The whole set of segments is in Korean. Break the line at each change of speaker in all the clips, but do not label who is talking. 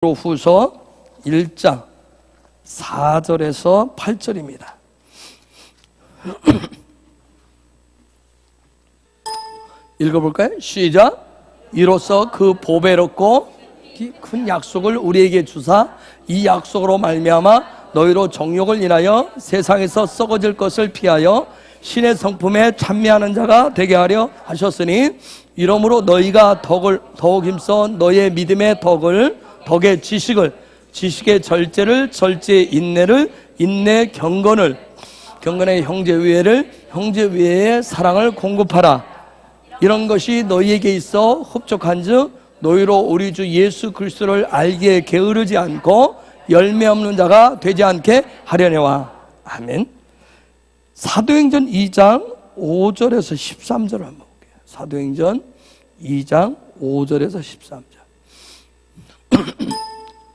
후서 1장 4절에서 8절입니다. 읽어볼까요? 시작. 이로써 그 보배롭고 큰 약속을 우리에게 주사 이 약속으로 말미암아 너희로 정욕을 인하여 세상에서 썩어질 것을 피하여 신의 성품에 참미하는 자가 되게 하려 하셨으니 이러므로 너희가 더욱 힘써 너희의 믿음의 덕의 지식을, 지식의 절제를, 절제의 인내를, 인내의 경건의 형제 위에를, 형제 위에의 사랑을 공급하라. 이런 것이 너희에게 있어 흡족한즉 너희로 우리 주 예수 그리스도를 알기에 게으르지 않고 열매 없는 자가 되지 않게 하려니와. 아멘. 사도행전 2장 5절에서 13절 한번 볼게요. 사도행전 2장 5절에서 13절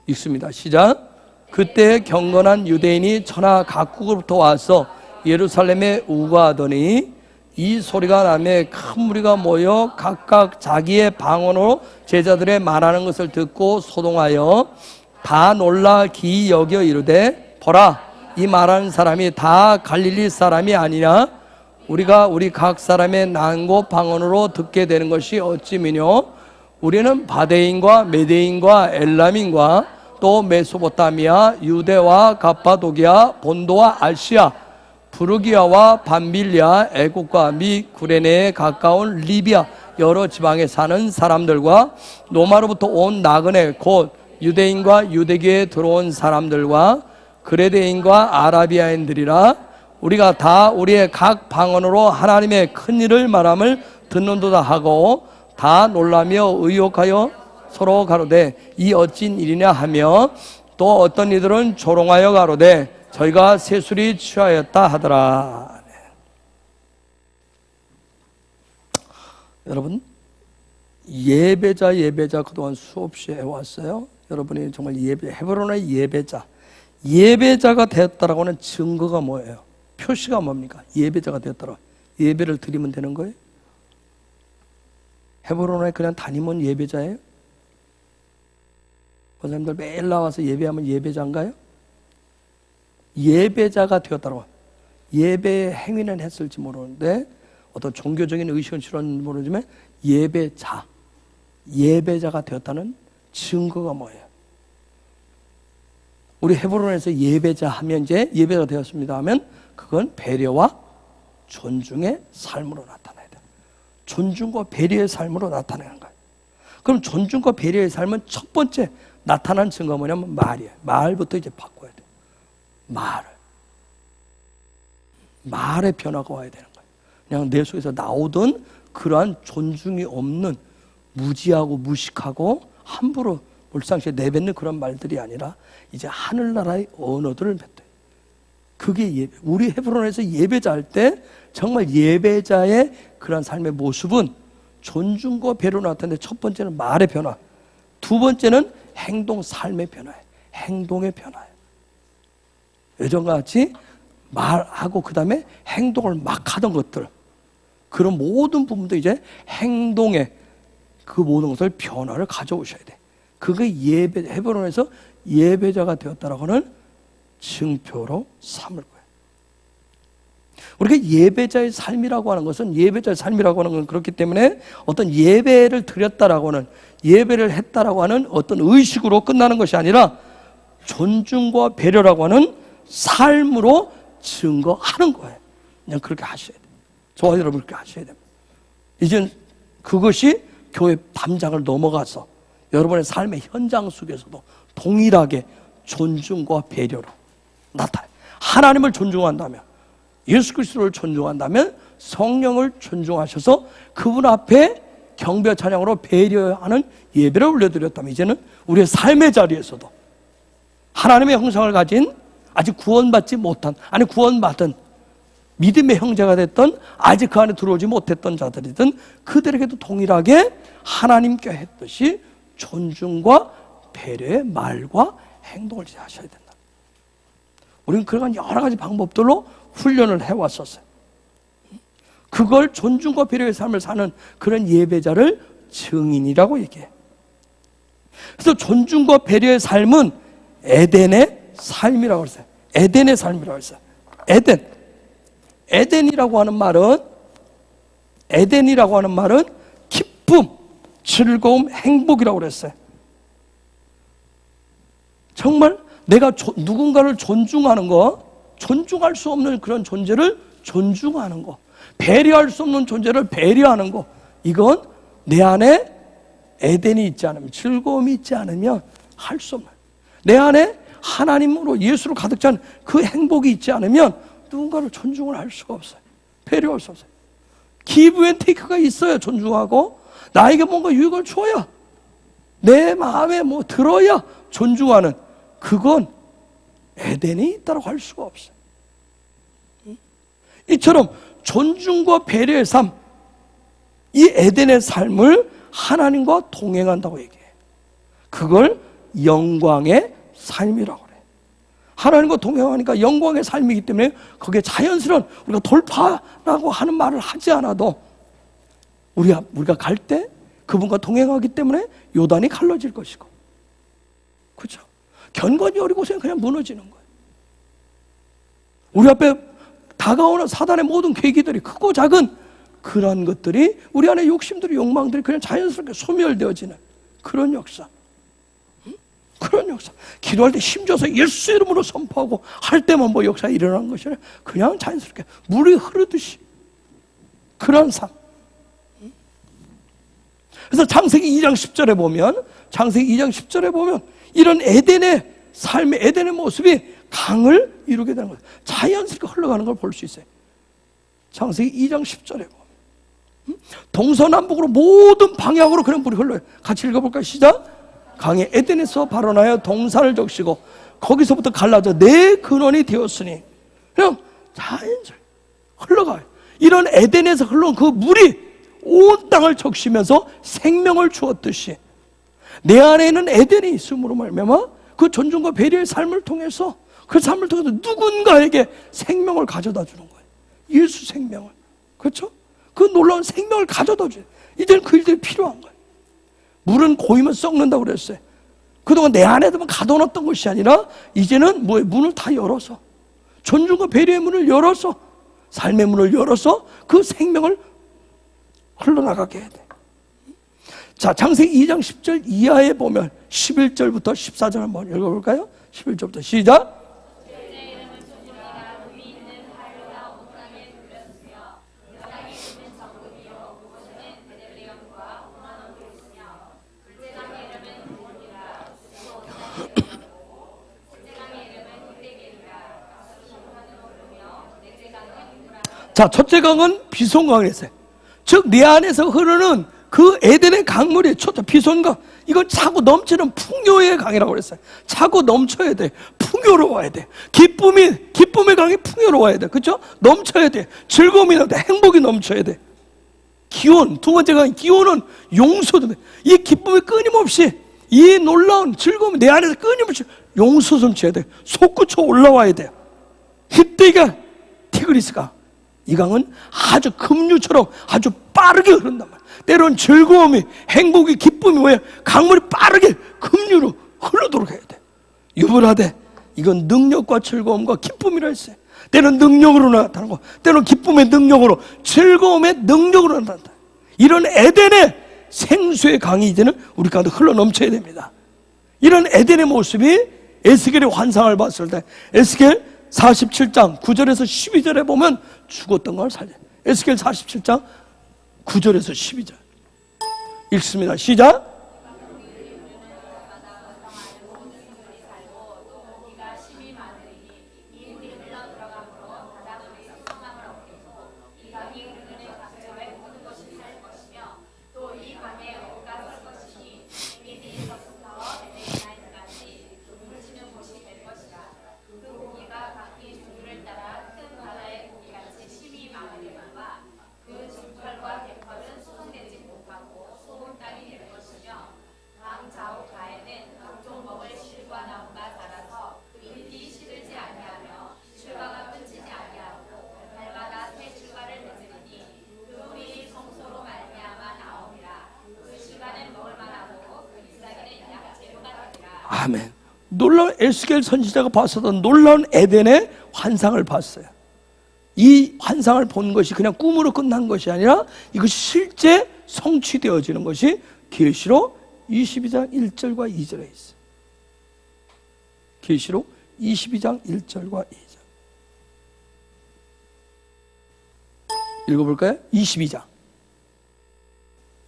읽습니다. 시작. 그때 경건한 유대인이 천하 각국으로부터 와서 예루살렘에 우거하더니 이 소리가 나매 큰 무리가 모여 각각 자기의 방언으로 제자들의 말하는 것을 듣고 소동하여 다 놀라 기이 여겨 이르되 보라, 이 말하는 사람이 다 갈릴리 사람이 아니냐? 우리가 우리 각 사람의 난고 방언으로 듣게 되는 것이 어찌미뇨? 우리는 바데인과 메데인과 엘람인과 또 메소포타미아, 유대와 갑바도기아, 본도와 아시아, 부르기아와 밤빌리아, 애국과 미 구레네에 가까운 리비아 여러 지방에 사는 사람들과 로마로부터 온 나그네 곧 유대인과 유대교에 들어온 사람들과 그레데인과 아라비아인들이라. 우리가 다 우리의 각 방언으로 하나님의 큰 일을 말함을 듣는도다 하고 다 놀라며 의혹하여 서로 가로되 이 어찐 일이냐 하며 또 어떤 이들은 조롱하여 가로되 저희가 세술이 취하였다 하더라. 네. 여러분, 예배자 그동안 수없이 해왔어요. 여러분이 정말 헤브론의 예배자가 되었다라고 하는 증거가 뭐예요? 표시가 뭡니까? 예배자가 되었다라고. 예배를 드리면 되는 거예요? 헤브론에 그냥 다니면 예배자예요? 그 사람들 매일 나와서 예배하면 예배자인가요? 예배자가 되었다고. 예배 행위는 했을지 모르는데 어떤 종교적인 의식은 싫었는지 모르지만 예배자가 되었다는 증거가 뭐예요? 우리 헤브론에서 예배자 하면 이제 예배가 되었습니다 하면 그건 배려와 존중의 삶으로 나타나야 돼요. 존중과 배려의 삶으로 나타나는 거예요. 그럼 존중과 배려의 삶은 첫 번째 나타난 증거가 뭐냐면 말이에요. 말부터 이제 바꿔야 돼요. 말의 변화가 와야 되는 거예요. 그냥 내 속에서 나오던 그러한 존중이 없는 무지하고 무식하고 함부로 몰상시에 내뱉는 그런 말들이 아니라 이제 하늘나라의 언어들을 뱉어요. 그게 예배. 우리 헤브론에서 예배자 할 때 정말 예배자의 그런 삶의 모습은 존중과 배려로 나타나는데 첫 번째는 말의 변화, 두 번째는 행동, 삶의 변화예요. 행동의 변화예요. 예전과 같이 말하고 그 다음에 행동을 막 하던 것들, 그런 모든 부분도 이제 행동의 그 모든 것을 변화를 가져오셔야 돼. 그게 헤브론에서 예배자가 되었다라고 하는 증표로 삼을 거예요. 우리가 예배자의 삶이라고 하는 것은 그렇기 때문에 어떤 예배를 드렸다라고 하는, 예배를 했다라고 하는 어떤 의식으로 끝나는 것이 아니라 존중과 배려라고 하는 삶으로 증거하는 거예요. 그냥 그렇게 하셔야 돼요. 저와 여러분 그렇게 하셔야 됩니다. 이제 그것이 교회 담장을 넘어가서 여러분의 삶의 현장 속에서도 동일하게 존중과 배려로 나타나요. 하나님을 존중한다면, 예수 그리스도를 존중한다면 성령을 존중하셔서 그분 앞에 경배 찬양으로 배려하는 예배를 올려드렸다면 이제는 우리의 삶의 자리에서도 하나님의 형상을 가진 아직 구원받지 못한, 아니 구원받은 믿음의 형제가 됐던 아직 그 안에 들어오지 못했던 자들이든 그들에게도 동일하게 하나님께 했듯이 존중과 배려의 말과 행동을 하셔야 된다. 우리는 그러한 여러 가지 방법들로 훈련을 해왔었어요. 그걸 존중과 배려의 삶을 사는 그런 예배자를 증인이라고 얘기해요. 그래서 존중과 배려의 삶은 에덴의 삶이라고 했어요. 에덴의 삶이라고 했어요. 에덴이라고 하는 말은 기쁨, 즐거움, 행복이라고 그랬어요. 정말 내가 누군가를 존중하는 거, 존중할 수 없는 그런 존재를 존중하는 거, 배려할 수 없는 존재를 배려하는 거, 이건 내 안에 에덴이 있지 않으면, 즐거움이 있지 않으면 할 수 없는, 내 안에 하나님으로 예수로 가득 찬 그 행복이 있지 않으면 누군가를 존중을 할 수가 없어요. 배려할 수 없어요. 기브 앤 테이크가 있어야 존중하고, 나에게 뭔가 유익을 줘야, 내 마음에 뭐 들어야 존중하는, 그건 에덴이 있다고 할 수가 없어요. 이처럼 존중과 배려의 삶, 이 에덴의 삶을 하나님과 동행한다고 얘기해요. 그걸 영광의 삶이라고 그래요. 하나님과 동행하니까 영광의 삶이기 때문에 거기에 자연스러운, 우리가 돌파라고 하는 말을 하지 않아도 우리가 갈 때 그분과 동행하기 때문에 요단이 갈라질 것이고, 그렇죠? 견고한 여리고성이 그냥 무너지는 거예요. 우리 앞에 다가오는 사단의 모든 계기들이, 크고 작은 그런 것들이, 우리 안에 욕심들이, 욕망들이 그냥 자연스럽게 소멸되어지는 그런 역사. 그런 역사. 기도할 때 힘줘서 예수 이름으로 선포하고 할 때만 뭐 역사가 일어나는 것이 아니라 그냥 자연스럽게 물이 흐르듯이 그런 삶. 그래서 창세기 2장 10절에 보면 이런 에덴의 삶의, 에덴의 모습이 강을 이루게 되는 거예요. 자연스럽게 흘러가는 걸 볼 수 있어요. 창세기 2장 10절에 보면 동서남북으로 모든 방향으로 그런 물이 흘러요. 같이 읽어볼까요? 시작. 강이 에덴에서 발원하여 동산을 적시고 거기서부터 갈라져 내 근원이 되었으니, 그냥 자연스럽게 흘러가요. 이런 에덴에서 흘러온 그 물이 온 땅을 적시면서 생명을 주었듯이 내 안에 있는 에덴이 있음으로 말미암아 그 존중과 배려의 삶을 통해서, 그 삶을 통해서 누군가에게 생명을 가져다 주는 거예요. 예수 생명을. 그렇죠? 그 놀라운 생명을 가져다 줘요. 이제는 그 일들이 필요한 거예요. 물은 고이면 썩는다고 그랬어요. 그동안 내 안에만 가둬놨던 것이 아니라 이제는 문을 다 열어서, 존중과 배려의 문을 열어서, 삶의 문을 열어서 그 생명을 흘러나가게 해야 돼. 자, 창세기 2장 10절 이하에 보면 11절부터 14절 한번 읽어볼까요? 11절부터 시작. 자, 첫째 강은 비손강을 했어요. 즉, 내 안에서 흐르는 그 에덴의 강물이 첫째 비손강, 이건 차고 넘치는 풍요의 강이라고 그랬어요. 차고 넘쳐야 돼. 풍요로워야 돼. 기쁨의 강이 풍요로워야 돼. 그렇죠? 넘쳐야 돼. 즐거움이 넘쳐야 돼. 행복이 넘쳐야 돼. 기온, 두 번째 강이 기온은 용서도 돼. 이 기쁨이 끊임없이, 이 놀라운 즐거움이 내 안에서 끊임없이 용서 넘쳐야 돼. 솟구쳐 올라와야 돼요. 히띠가 티그리스강, 이 강은 아주 급류처럼 아주 빠르게 흐른단 말이야. 때로는 즐거움이, 행복이, 기쁨이 뭐야? 강물이 빠르게 급류로 흘러도록 해야 돼. 유불하되, 이건 능력과 즐거움과 기쁨이라 했어요. 때로는 능력으로 나타나고, 때로는 기쁨의 능력으로, 즐거움의 능력으로 나타난다. 이런 에덴의 생수의 강이 이제는 우리 가운데 흘러 넘쳐야 됩니다. 이런 에덴의 모습이 에스겔의 환상을 봤을 때, 에스겔 47장 9절에서 12절에 보면 죽었던 걸 살려. 에스겔 47장 9절에서 12절 읽습니다. 시작. 아멘. 놀라운 에스겔 선지자가 봤었던 놀라운 에덴의 환상을 봤어요. 이 환상을 본 것이 그냥 꿈으로 끝난 것이 아니라 이것이 실제 성취되어지는 것이 계시록 22장 1절과 2절에 있어요. 계시록 22장 1절과 2절 읽어볼까요? 22장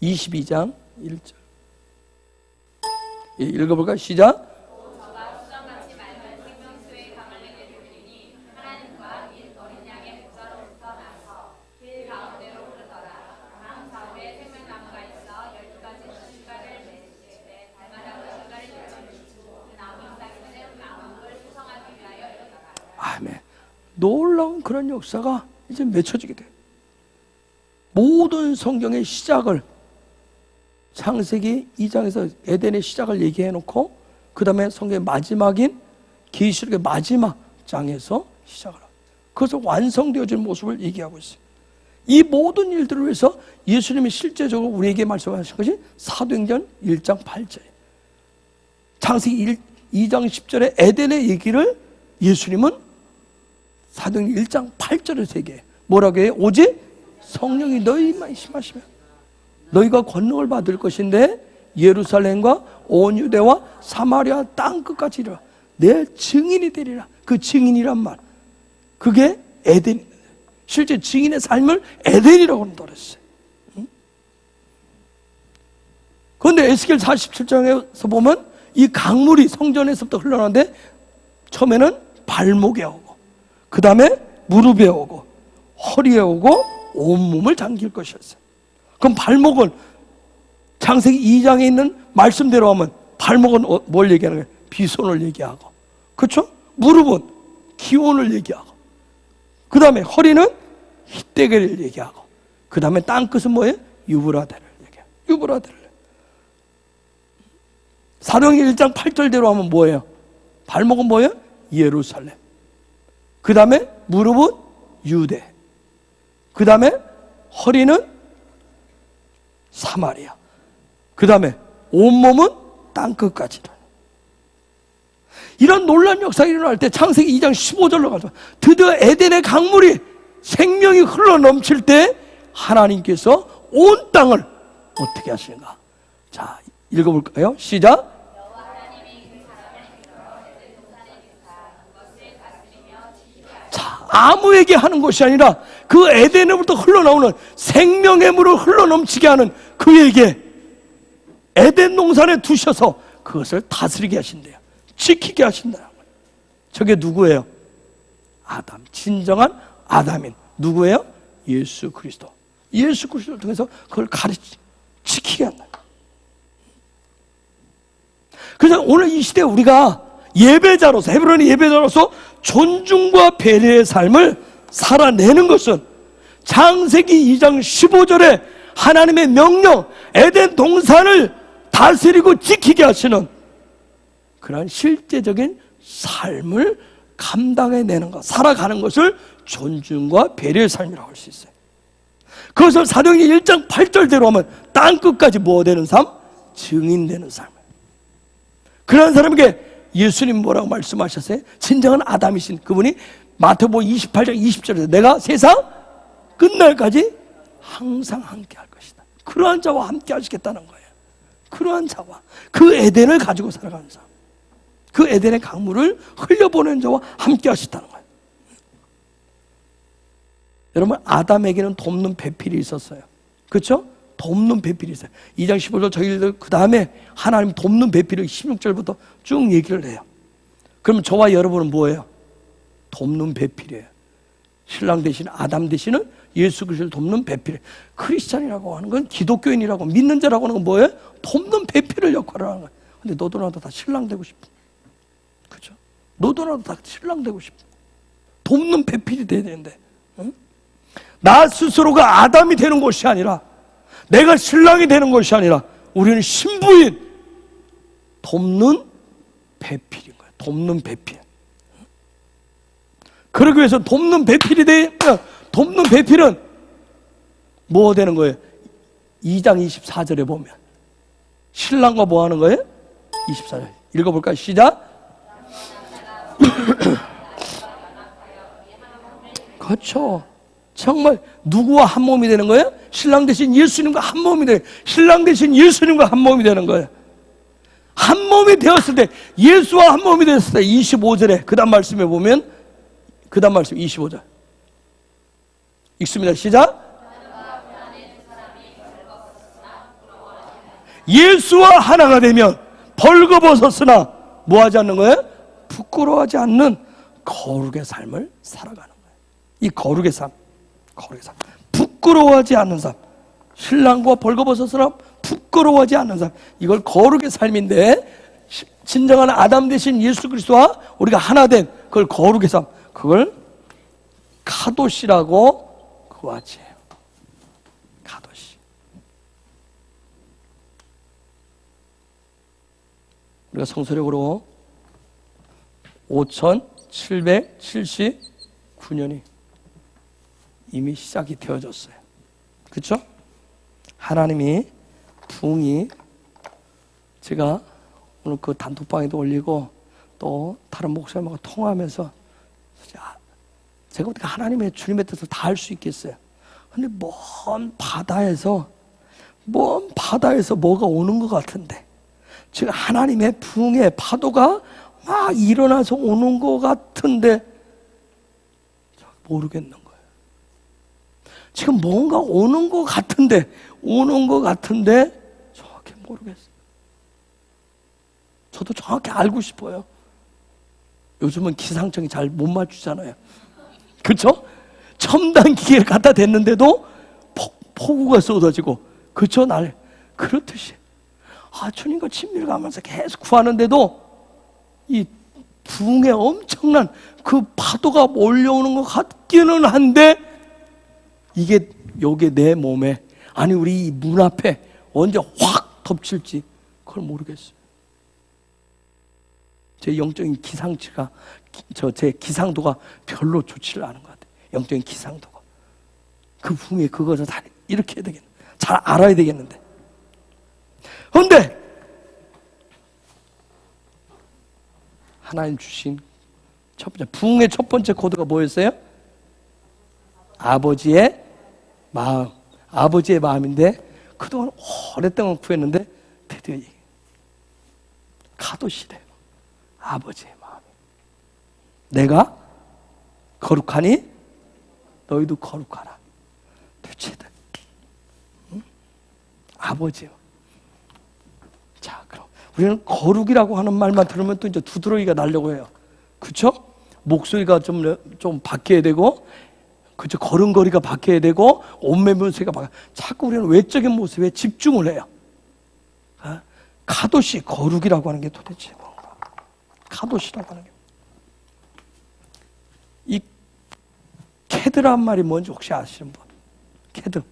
1절 읽어볼까요? 시작. 아멘. 놀라운 그런 역사가 이제 맺혀지게 돼요. 모든 성경의 시작을 창세기 2장에서 에덴의 시작을 얘기해 놓고 그 다음에 성경의 마지막인 계시록의 마지막 장에서 시작을 합니다. 그것을 완성되어진 모습을 얘기하고 있어요. 이 모든 일들을 위해서 예수님이 실제적으로 우리에게 말씀하신 것이 사도행전 1장 8절 창세기 2장 10절의 에덴의 얘기를 예수님은 사도행전 1장 8절에서 얘기해요. 뭐라고 해요? 오직 성령이 너희만 임하시면 너희가 권능을 받을 것인데 예루살렘과 온 유대와 사마리아 땅끝까지 이르라 내 증인이 되리라. 그 증인이란 말 그게 에덴, 실제 증인의 삶을 에덴이라고 한다 그랬어요. 그런데 에스겔 47장에서 보면 이 강물이 성전에서부터 흘러나오는데 처음에는 발목에 오고 그 다음에 무릎에 오고 허리에 오고 온몸을 잠길 것이었어요. 그럼 발목은 창세기 2장에 있는 말씀대로 하면 발목은 뭘 얘기하는 거예요? 비손을 얘기하고, 그렇죠? 무릎은 기온을 얘기하고, 그 다음에 허리는 휘대게를 얘기하고, 그 다음에 땅끝은 뭐예요? 유브라데를 얘기해요. 유브라데를. 사도행전 1장 8절대로 하면 뭐예요? 발목은 뭐예요? 예루살렘. 그 다음에 무릎은 유대. 그 다음에 허리는 사마리아. 그 다음에 온몸은 땅끝까지. 이런 놀라운 역사가 일어날 때 창세기 2장 15절로 가죠. 드디어 에덴의 강물이 생명이 흘러 넘칠 때 하나님께서 온 땅을 어떻게 하시는가? 자, 읽어볼까요? 시작. 자, 아무에게 하는 것이 아니라 그 에덴으로부터 흘러나오는 생명의 물을 흘러넘치게 하는 그에게 에덴 농산에 두셔서 그것을 다스리게 하신대요. 지키게 하신다는 거예요. 저게 누구예요? 아담. 진정한 아담인 누구예요? 예수 그리스도. 예수 그리스도를 통해서 그걸 지키게 한다. 그래서 오늘 이 시대에 우리가 예배자로서, 헤브론의 예배자로서 존중과 배려의 삶을 살아내는 것은 창세기 2장 15절에 하나님의 명령, 에덴 동산을 다스리고 지키게 하시는 그런 실제적인 삶을 감당해내는 것, 살아가는 것을 존중과 배려의 삶이라고 할 수 있어요. 그것을 사도행전 1장 8절대로 하면 땅끝까지 뭐 되는 삶? 증인되는 삶. 그런 사람에게 예수님 뭐라고 말씀하셨어요? 진정한 아담이신 그분이 마태복음 28장 20절에서 내가 세상 끝날까지 항상 함께 할 것이다. 그러한 자와 함께 하시겠다는 거예요. 그러한 자와 그 에덴을 가지고 살아가는 자, 그 에덴의 강물을 흘려보내는 자와 함께 하시다는 거예요. 여러분, 아담에게는 돕는 배필이 있었어요. 그렇죠? 돕는 배필이 있어요. 2장 15절 저희들 그 다음에 하나님 돕는 배필을 16절부터 쭉 얘기를 해요. 그럼 저와 여러분은 뭐예요? 돕는 배필이에요. 신랑 되시는 아담 되시는 예수 그리스도를 돕는 배필. 크리스찬이라고 하는 건 기독교인이라고 믿는 자라고 하는 건 뭐예요? 돕는 배필을 역할을 하는 거예요. 근데 너도 나도 다 신랑 되고 싶어. 그렇죠? 너도 나도 다 신랑 되고 싶어. 돕는 배필이 돼야 되는데, 응? 나 스스로가 아담이 되는 것이 아니라, 내가 신랑이 되는 것이 아니라 우리는 신부인 돕는 배필인 거예요. 돕는 배필. 그러기 위해서 돕는 배필이 돕는 배필은 뭐 되는 거예요? 2장 24절에 보면 신랑과 뭐 하는 거예요? 24절 읽어볼까요? 시작. 그렇죠. 정말 누구와 한 몸이 되는 거예요? 신랑 대신 예수님과 한 몸이 돼요. 신랑 대신 예수님과 한 몸이 되는 거예요. 한 몸이 되었을 때, 예수와 한 몸이 되었을 때, 25절에 그 다음 말씀에 보면, 그 다음 말씀 25절 읽습니다. 시작. 예수와 하나가 되면 벌거벗었으나 뭐하지 않는 거예요? 부끄러워하지 않는 거룩의 삶을 살아가는 거예요. 이 거룩의 삶, 거룩의 삶, 부끄러워하지 않는 삶, 신랑과 벌거벗었으나 부끄러워하지 않는 삶, 이걸 거룩의 삶인데, 진정한 아담 대신 예수 그리스도와 우리가 하나 된 그걸 거룩의 삶, 그걸 카도시라고 그와 같이 해요. 카도시. 우리가 성서력으로 5779년이 이미 시작이 되어졌어요. 그렇죠? 하나님이 부흥이, 제가 오늘 그 단톡방에도 올리고 또 다른 목사님하고 통화하면서 제가 어떻게 하나님의 주님의 뜻을 다 할 수 있겠어요? 근데 먼 바다에서 뭐가 오는 것 같은데, 지금 하나님의 부흥의 파도가 막 일어나서 오는 것 같은데 모르겠는 거예요. 지금 뭔가 오는 것 같은데 정확히 모르겠어요. 저도 정확히 알고 싶어요. 요즘은 기상청이 잘 못 맞추잖아요. 그렇죠? 첨단 기계를 갖다 댔는데도 폭우가 쏟아지고, 그렇죠? 그렇듯이 주님과 친밀을 가면서 계속 구하는데도 이 부흥에 엄청난 그 파도가 몰려오는 것 같기는 한데, 이게 여기 내 몸에, 아니 우리 문 앞에 언제 확 덮칠지 그걸 모르겠어요. 제 영적인 기상치가, 제 기상도가 별로 좋지를 않은 것 같아요. 영적인 기상도가. 그 부흥에 그것을 다 이렇게 해야 되겠네. 잘 알아야 되겠는데. 그런데 하나님 주신 첫 번째, 부흥의 첫 번째 코드가 뭐였어요? 아버지의 마음. 아버지의 마음인데, 그동안 오랫동안 구했는데 드디어 카도시래요. 아버지의 마음. 내가 거룩하니 너희도 거룩하라. 대체들. 응? 아버지요. 자, 그럼 우리는 거룩이라고 하는 말만 들으면 또 이제 두드러기가 나려고 해요. 그렇죠? 목소리가 좀 바뀌어야 되고, 그렇죠? 걸음걸이가 바뀌어야 되고, 옷매무새가 바뀌어야. 자꾸 우리는 외적인 모습에 집중을 해요. 카도시, 거룩이라고 하는 게 도대체 뭔가? 카도시라고 하는 게. 이 케드란 말이 뭔지 혹시 아시는 분? 케뎀.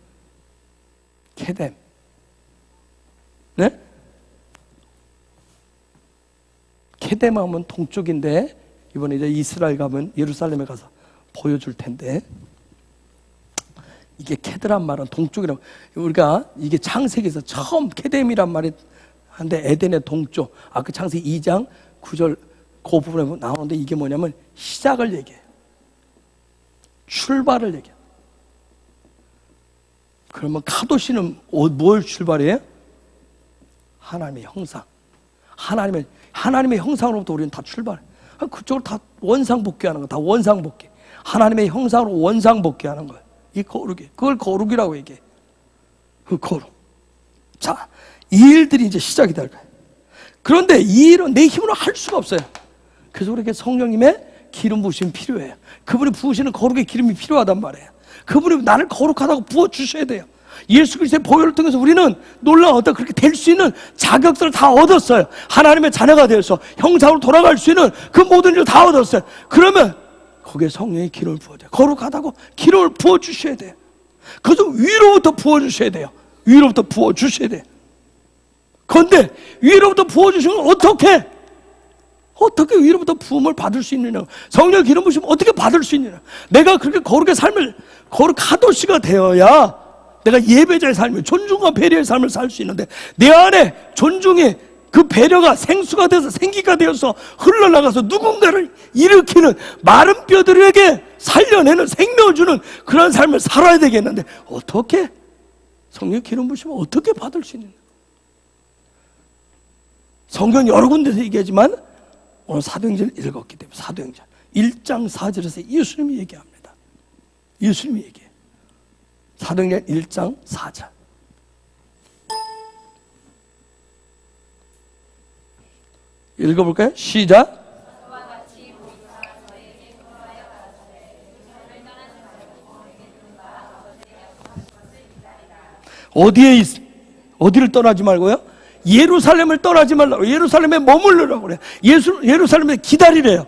네? 케뎀 하면 동쪽인데, 이번에 이제 이스라엘 가면 예루살렘에 가서 보여줄 텐데, 이게 케드란 말은 동쪽이라고. 우리가 이게 창세기에서 처음 케뎀이란 말이 한데, 에덴의 동쪽, 그 창세기 2장 9절 그 부분에 나오는데, 이게 뭐냐면 시작을 얘기해요. 출발을 얘기해요. 그러면 카도시는 뭘 출발해요? 하나님의 형상. 하나님의 형상으로부터 우리는 다 출발해. 그쪽으로 다 원상복귀하는 거야. 다 원상복귀. 하나님의 형상으로 원상복귀하는 거야. 이 거룩이. 그걸 거룩이라고 얘기해. 그 거룩. 자, 이 일들이 이제 시작이 될 거예요. 그런데 이 일은 내 힘으로 할 수가 없어요. 그래서 우리에게 성령님의 기름 부으심이 필요해요. 그분이 부으시는 거룩의 기름이 필요하단 말이에요. 그분이 나를 거룩하다고 부어주셔야 돼요. 예수 그리스도의 보혈을 통해서 우리는 놀라운 어떤 그렇게 될 수 있는 자격들을 다 얻었어요. 하나님의 자녀가 되어서 형상으로 돌아갈 수 있는 그 모든 일을 다 얻었어요. 그러면 거기에 성령의 기름을 부어줘요. 거룩하다고 기름을 부어주셔야 돼요. 그래서 위로부터 부어주셔야 돼요. 위로부터 부어주셔야 돼요. 그런데 위로부터 부어주시면 어떻게 위로부터 부음을 받을 수 있느냐? 성령의 기름 부으시면 어떻게 받을 수 있느냐? 내가 그렇게 거룩의 삶을, 거룩하도시가 되어야 내가 예배자의 삶을, 존중과 배려의 삶을 살 수 있는데, 내 안에 존중의 그 배려가 생수가 돼서 생기가 되어서 흘러나가서 누군가를 일으키는 마른 뼈들에게 살려내는 생명을 주는 그런 삶을 살아야 되겠는데 어떻게 성령 기름 부으시면 어떻게 받을 수 있는? 성경 여러 군데서 얘기하지만 오늘 사도행전을 읽었기 때문에 사도행전 1장 4절에서 예수님이 얘기합니다. 예수님이 얘기해요. 사도행전 1장 4절. 읽어볼까요? 시작. 어디를 떠나지 말고요? 예루살렘을 떠나지 말라고. 예루살렘에 머물르라고 그래요. 예루살렘에 기다리래요.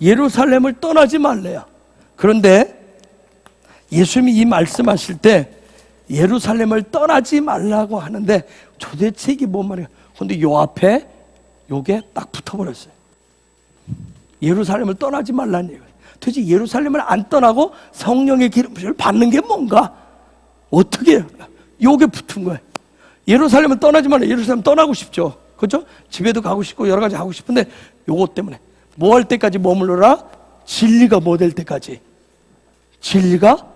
예루살렘을 떠나지 말래요. 그런데 예수님이 이 말씀하실 때 예루살렘을 떠나지 말라고 하는데 도대체 이게 뭔 말이에요? 근데 요 앞에 요게 딱 붙어버렸어요. 예루살렘을 떠나지 말라는 얘기예요. 도대체 예루살렘을 안 떠나고 성령의 기름을 받는 게 뭔가? 어떻게 해요? 요게 붙은 거예요. 예루살렘을 떠나지 말라. 예루살렘 떠나고 싶죠. 그렇죠? 집에도 가고 싶고 여러 가지 하고 싶은데 요것 때문에 뭐 할 때까지 머물러라? 진리가 뭐 될 때까지? 진리가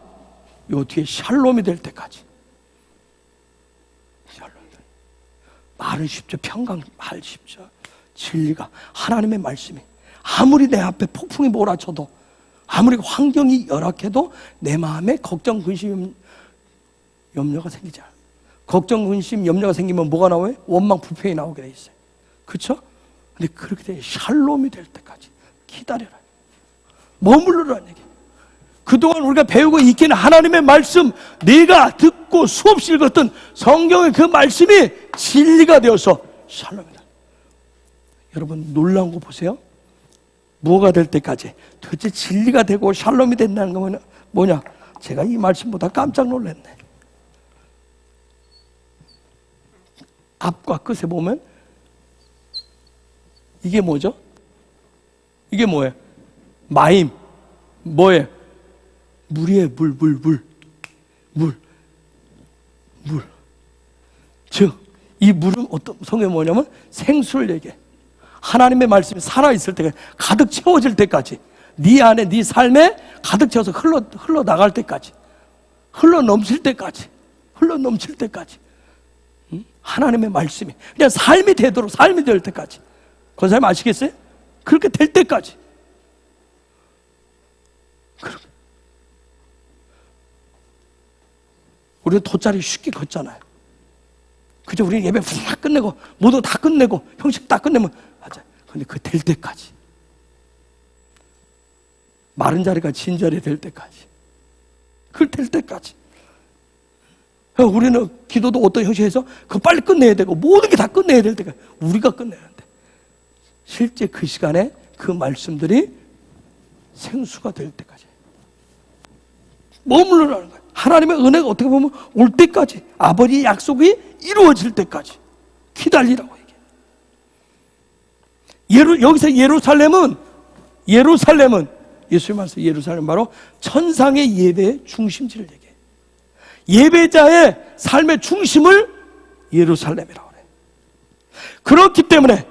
요 뒤에 샬롬이 될 때까지. 샬롬. 말은 쉽죠. 평강 말 쉽죠. 진리가 하나님의 말씀이 아무리 내 앞에 폭풍이 몰아쳐도 아무리 환경이 열악해도 내 마음에 걱정, 근심, 염려가 생기지 않아요. 걱정, 근심, 염려가 생기면 뭐가 나와요? 원망, 불평이 나오게 돼 있어요. 그렇죠? 근데 그렇게 돼 샬롬이 될 때까지 기다려라. 머물러라는 얘기. 그동안 우리가 배우고 익히는 하나님의 말씀, 내가 듣고 수없이 읽었던 성경의 그 말씀이 진리가 되어서 샬롬이다. 여러분 놀라운 거 보세요. 뭐가 될 때까지? 도대체 진리가 되고 샬롬이 된다는 건 뭐냐? 제가 이 말씀보다 깜짝 놀랐네. 앞과 끝에 보면 이게 뭐죠? 이게 뭐예요? 마임. 뭐예요? 물이에요. 물. 즉, 이 물은 어떤 성경에 뭐냐면 생수를 얘기해. 하나님의 말씀이 살아있을 때까지, 가득 채워질 때까지, 네 안에, 네 삶에 가득 채워서 흘러나갈 때까지, 흘러넘칠 때까지. 하나님의 말씀이 그냥 삶이 되도록, 삶이 될 때까지. 그 사람 아시겠어요? 그렇게 될 때까지. 그렇게. 우리는 돗자리 쉽게 걷잖아요. 그죠? 우리는 예배 다 끝내고, 모두 다 끝내고, 형식 다 끝내면, 맞아. 근데 그 될 때까지. 마른 자리가 진 자리 될 때까지. 그 될 때까지. 우리는 기도도 어떤 형식에서 그거 빨리 끝내야 되고, 모든 게 다 끝내야 될 때까지. 우리가 끝내야 돼. 실제 그 시간에 그 말씀들이 생수가 될 때까지 머물러라는 거예요. 하나님의 은혜가 어떻게 보면 올 때까지, 아버지의 약속이 이루어질 때까지 기다리라고 얘기해요. 여기서 예루살렘은 예수님 말씀 예루살렘 바로 천상의 예배의 중심지를 얘기해요. 예배자의 삶의 중심을 예루살렘이라고 해요. 그렇기 때문에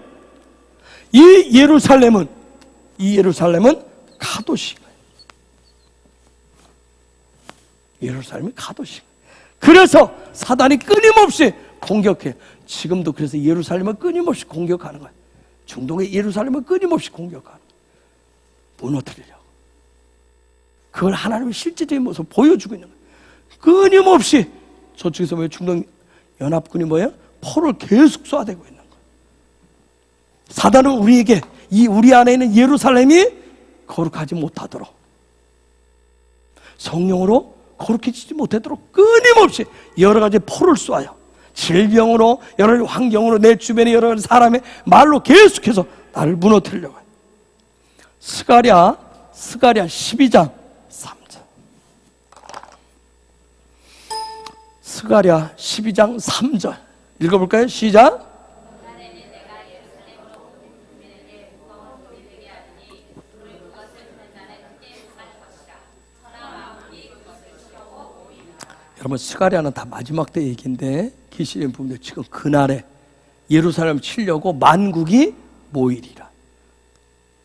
이 예루살렘은 카도시인 거예요. 예루살렘이 카도시인 거예요. 그래서 사단이 끊임없이 공격해. 지금도 그래서 예루살렘을 끊임없이 공격하는 거예요. 중동의 예루살렘을 끊임없이 공격하는 거예요. 무너뜨리려고. 그걸 하나님의 실제적인 모습을 보여주고 있는 거예요. 끊임없이 저쪽에서 왜 중동 연합군이 뭐예요? 포를 계속 쏴대고 있는 거예요. 사단은 우리에게 우리 안에 있는 예루살렘이 거룩하지 못하도록, 성령으로 거룩해지지 못하도록 끊임없이 여러 가지 포를 쏴요. 질병으로, 여러 가지 환경으로, 내 주변의 여러 가지 사람의 말로 계속해서 나를 무너뜨리려고 해요. 스가랴 12장 3절. 스가랴 12장 3절 읽어볼까요? 시작. 여러분, 스가랴는 다 마지막 때 얘기인데 계시록에 보면 지금 그날에 예루살렘을 치려고 만국이 모이리라.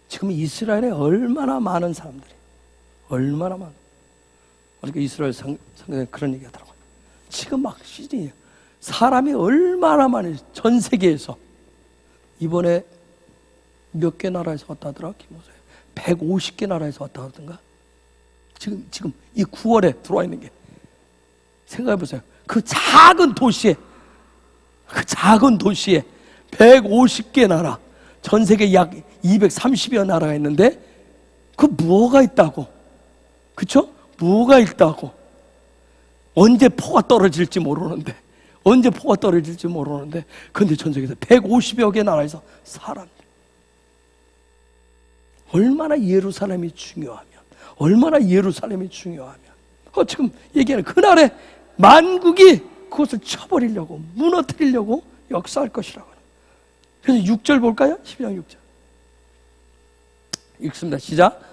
지금 이스라엘에 얼마나 많은 사람들이, 얼마나 많은, 그러니까 이스라엘 성경에 그런 얘기 하더라고요. 지금 막 시즌이에요. 사람이 얼마나 많이, 전 세계에서. 이번에 몇 개 나라에서 왔다 하더라, 김호세? 150개 나라에서 왔다 하던가? 지금 이 9월에 들어와 있는 게. 생각해 보세요. 그 작은 도시에 150개 나라, 전 세계 약 230여 나라가 있는데 그 뭐가 있다고? 그쵸? 뭐가 있다고? 언제 포가 떨어질지 모르는데, 근데 전 세계에서 150여 개 나라에서 사람들. 얼마나 예루살렘이 중요하면, 지금 얘기하는 그날에 만국이 그것을 쳐버리려고, 무너뜨리려고 역사할 것이라고. 그래서 6절 볼까요? 12장 6절 읽습니다. 시작.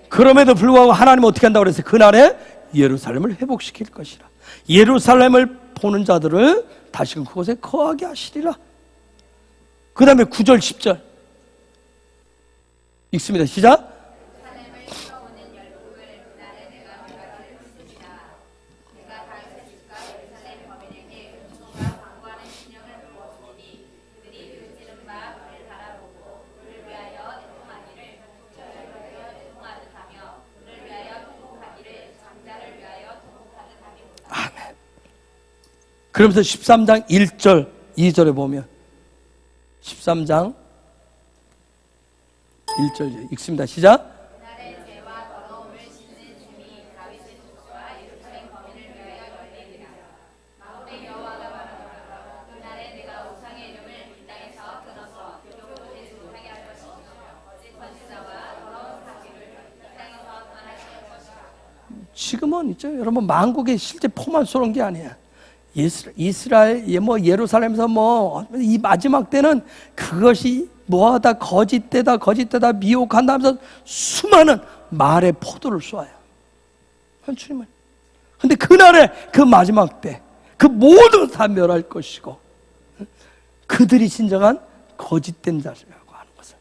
그럼에도 불구하고 하나님은 어떻게 한다고 그랬어요? 그날에 예루살렘을 회복시킬 것이라. 예루살렘을 보는 자들을 다시금 그곳에 거하게 하시리라. 그 다음에 9절 10절 읽습니다. 시작. 그러면서 13장 1절 2절에 보면 13장 1절 읽습니다. 시작. 지금은 있죠. 여러분, 만국의 실제 포만 쏘는 게 아니야. 이스라엘, 예루살렘에서 이 마지막 때는 그것이 뭐하다 거짓되다 미혹한다 하면서 수많은 말의 포도를 쏘아요. 주님은. 근데 그날에 그 마지막 때 그 모든 다 멸할 것이고 그들이 진정한 거짓된 자라고 하는 것을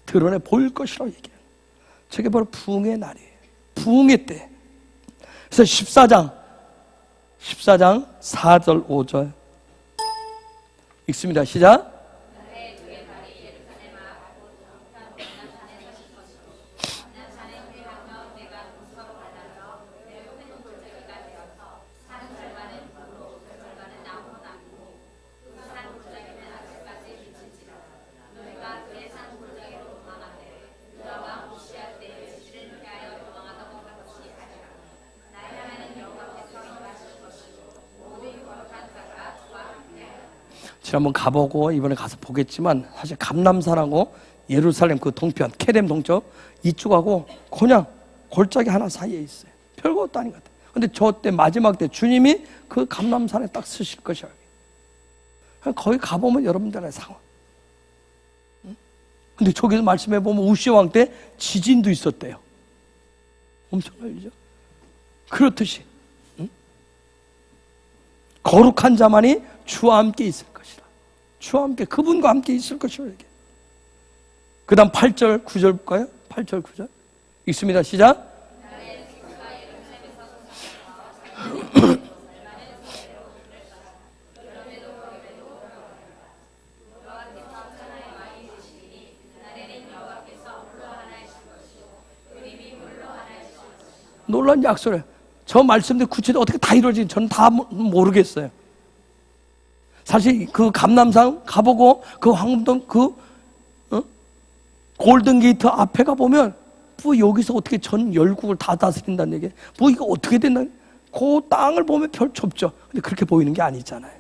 드러내 보일 것이라고 얘기해요. 저게 바로 부흥의 날이에요. 부흥의 때. 그래서 14장 4절 5절 읽습니다. 시작. 지난번 가보고 이번에 가서 보겠지만 사실 감람산하고 예루살렘 그 동편 케렘 동쪽 이쪽하고 그냥 골짜기 하나 사이에 있어요. 별것도 아닌 것 같아요. 근데 저 때 마지막 때 주님이 그 감람산에 딱 서실 것이야. 거기 가보면 여러분들의 상황. 근데 저기서 말씀해 보면 우시아 왕 때 지진도 있었대요. 엄청난 일이죠. 그렇듯이 거룩한 자만이 주와 함께 있을 것이라. 주와 함께, 그분과 함께 있을 것이라. 그 다음 8절 9절 볼까요? 8절 9절 읽습니다. 시작. 놀라운 약속을. 저 말씀들 구체적으로 어떻게 다 이루어지는지 저는 다 모르겠어요. 사실 그 감람산 가보고 그 황금동 골든게이트 앞에 가보면 뭐 여기서 어떻게 전 열국을 다 다스린다는 얘기, 뭐 이거 어떻게 된다, 그 땅을 보면 별 좁죠. 근데 그렇게 보이는 게 아니잖아요.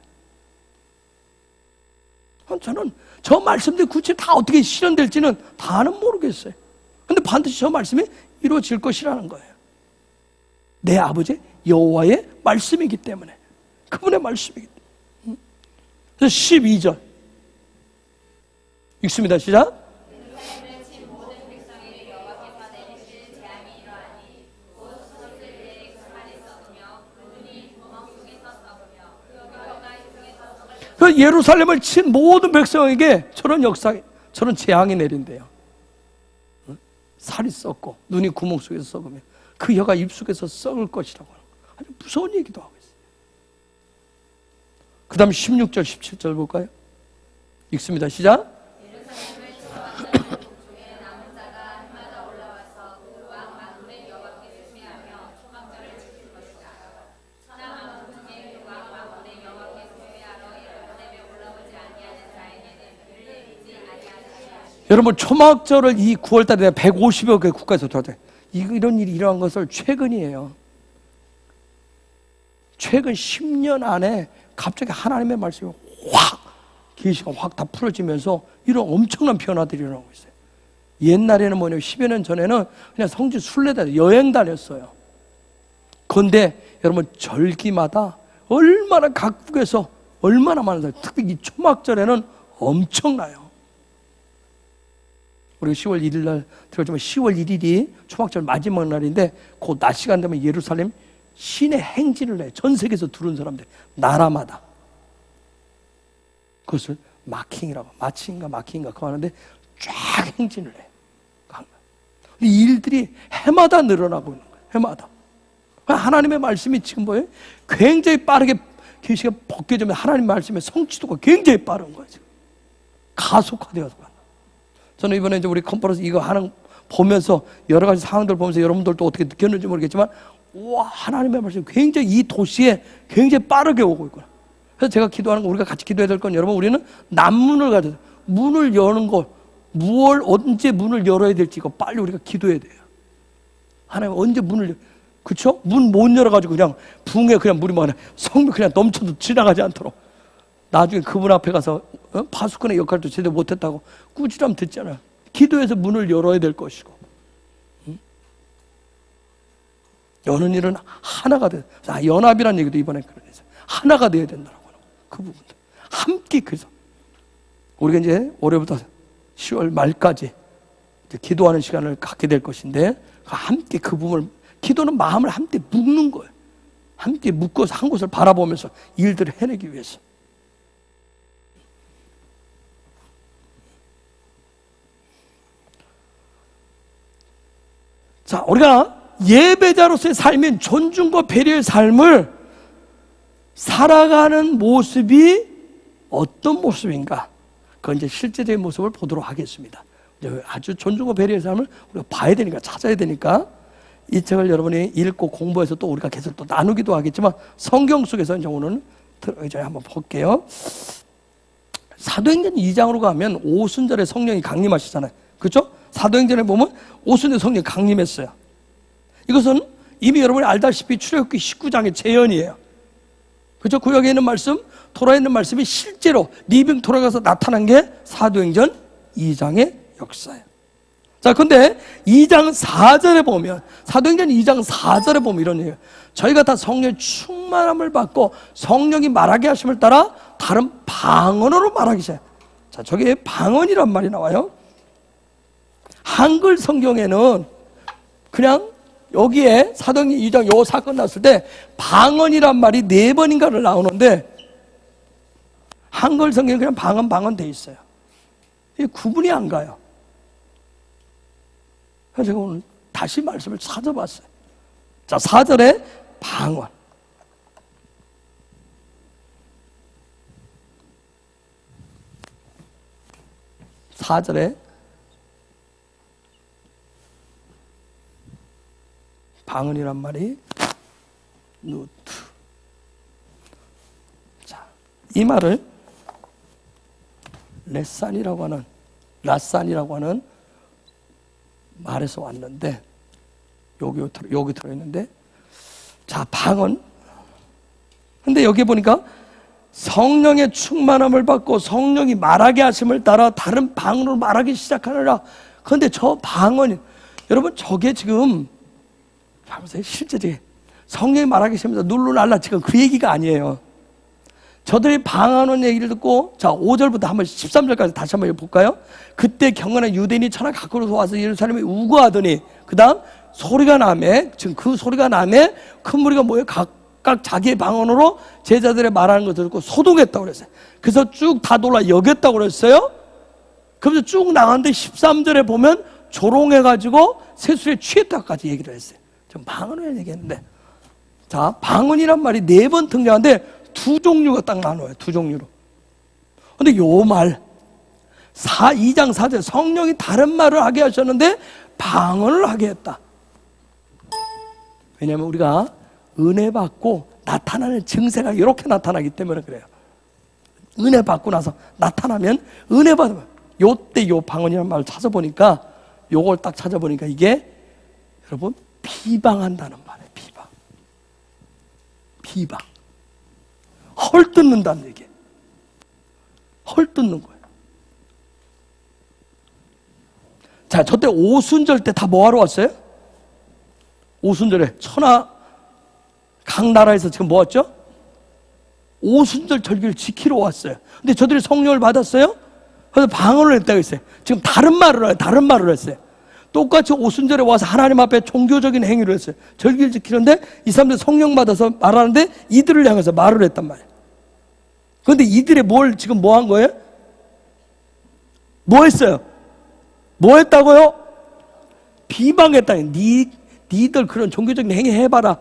저는 저 말씀들 구체 다 어떻게 실현될지는 다는 모르겠어요. 근데 반드시 저 말씀이 이루어질 것이라는 거예요. 내 아버지 여호와의 말씀이기 때문에. 그분의 말씀이기 때문에. 그래서 12절 읽습니다. 시작. 그 예루살렘을 친 모든 백성에게 저런 역사, 저런 재앙이 내린대요. 살이 썩고 눈이 구멍 속에서 썩으면 그 혀가 입속에서 썩을 것이라고 하는 거예요. 아주 무서운 얘기도 하고 있어요. 그 다음 16절 17절 볼까요? 읽습니다. 시작. 여러분 초막절을 이 9월달에 150여 개 국가에서 돌아다녀요. 이런 일이 일어난 것을 최근이에요. 최근 10년 안에 갑자기 하나님의 말씀이 확 계시가 확 다 풀어지면서 이런 엄청난 변화들이 일어나고 있어요. 옛날에는 뭐냐면 10여 년 전에는 그냥 성지 순례다 여행 다녔어요. 그런데 여러분 절기마다 얼마나 각국에서 얼마나 많은 사람이, 특히 이 초막절에는 엄청나요. 우리가 10월 1일 날 들었지만 10월 1일이 초막절 마지막 날인데 그 낮 시간 되면 예루살렘 시내 행진을 해. 전 세계에서 들어온 사람들 나라마다 그것을 마킹이라고, 마칭인가 마킹인가 그거 하는데 쫙 행진을 해. 이 일들이 해마다 늘어나고 있는 거예요. 해마다. 하나님의 말씀이 지금 뭐예요? 굉장히 빠르게 계시가 벗겨지면 하나님 말씀의 성취도가 굉장히 빠른 거예요. 지금 가속화되어서 간다. 저는 이번에 이제 우리 컨퍼런스 이거 하는 보면서 여러 가지 상황들 보면서 여러분들도 어떻게 느꼈는지 모르겠지만 와, 하나님의 말씀이 굉장히 이 도시에 굉장히 빠르게 오고 있구나. 그래서 제가 기도하는 거, 우리가 같이 기도해야 될 건 여러분, 우리는 난문을 가져야 돼요. 문을 여는 거, 무얼 언제 문을 열어야 될지 이거 빨리 우리가 기도해야 돼요. 하나님 언제 문을 그쵸? 문 못 열어가지고 그냥 붕에 그냥 물이 막 성벽 그냥 넘쳐도 지나가지 않도록 나중에 그분 앞에 가서 파수꾼의 역할도 제대로 못했다고 꾸지람 듣잖아요. 기도해서 문을 열어야 될 것이고, 여는 일은 하나가 돼. 연합이라는 얘기도 이번에 그러죠. 하나가 돼야 된다고 하는 그 부분들 함께. 그래서 우리가 이제 올해부터 10월 말까지 이제 기도하는 시간을 갖게 될 것인데 함께 그 부분을, 기도는 마음을 함께 묶는 거예요. 함께 묶어서 한 곳을 바라보면서 일들을 해내기 위해서. 자, 우리가 예배자로서의 삶인 존중과 배려의 삶을 살아가는 모습이 어떤 모습인가? 그건 이제 실제적인 모습을 보도록 하겠습니다. 아주 존중과 배려의 삶을 우리가 봐야 되니까, 찾아야 되니까 이 책을 여러분이 읽고 공부해서 또 우리가 계속 또 나누기도 하겠지만 성경 속에서 이제 오늘 이제 한번 볼게요. 사도행전 2장으로 가면 오순절에 성령이 강림하시잖아요. 그렇죠? 사도행전에 보면 오순절 성령이 강림했어요. 이것은 이미 여러분이 알다시피 출애굽기 19장의 재현이에요. 그렇죠? 구약에 있는 말씀, 토라에 있는 말씀이 실제로 리빙 돌아가서 나타난 게 사도행전 2장의 역사예요. 자, 근데 2장 4절에 보면, 사도행전 2장 4절에 보면 이런 얘기예요. 저희가 다 성령의 충만함을 받고 성령이 말하게 하심을 따라 다른 방언으로 말하기 시작해요. 자, 저게 방언이란 말이 나와요. 한글 성경에는 그냥 여기에 사도행전 2장 요 사건 났을 때 방언이란 말이 4번인가를 나오는데 한글 성경에 그냥 방언 돼 있어요. 이게 구분이 안 가요. 그래서 제가 오늘 다시 말씀을 찾아봤어요. 자, 4절에 방언. 사절에 방언이란 말이 누트. 자, 이 말을 라산이라고 하는 말에서 왔는데 여기 들어있는데, 자, 방언. 근데 여기 보니까 성령의 충만함을 받고 성령이 말하게 하심을 따라 다른 방언으로 말하기 시작하느라. 그런데 저 방언이, 여러분 저게 지금 실제적인 성령이 말하기 시작하면서 룰루랄라 지금 그 얘기가 아니에요. 저들이 방언하는 얘기를 듣고, 자, 5절부터 한번 13절까지 다시 한번 볼까요? 그때 경건한 유대인이 천하 각국으로서 와서 예루살렘에 우거하더니, 그 다음 소리가 나매, 지금 그 소리가 나매 큰 무리가 모여 각각 자기의 방언으로 제자들의 말하는 것을 듣고 소동했다고 그랬어요. 그래서 쭉 다 놀라 여겼다고 그랬어요. 그러면서 쭉 나갔는데 13절에 보면 조롱해가지고 세술에 취했다까지 얘기를 했어요. 좀 방언을 얘기했는데, 자, 방언이란 말이 4번 등장하는데 두 종류가 딱 나눠요. 두 종류로. 근데 요 말 2장 4절 성령이 다른 말을 하게 하셨는데 방언을 하게 했다. 왜냐하면 우리가 은혜 받고 나타나는 증세가 이렇게 나타나기 때문에 그래요. 은혜 받고 나서 나타나면 은혜 받으면 요때 요 방언이라는 말을 찾아보니까, 요걸 딱 찾아보니까 이게 여러분 비방한다는 말이에요. 비방. 헐뜯는다는 얘기예요. 헐뜯는 거예요. 자, 저때 오순절 때 다 뭐하러 왔어요? 오순절에 각 나라에서 지금 뭐 왔죠? 오순절 절기를 지키러 왔어요. 근데 저들이 성령을 받았어요? 그래서 방언을 했다고 했어요. 지금 다른 말을 했어요. 똑같이 오순절에 와서 하나님 앞에 종교적인 행위를 했어요. 절기를 지키는데 이 사람들 성령 받아서 말하는데 이들을 향해서 말을 했단 말이에요. 그런데 이들이 지금 뭐 한 거예요? 뭐 했어요? 뭐 했다고요? 비방했다. 니들 그런 종교적인 행위 해봐라.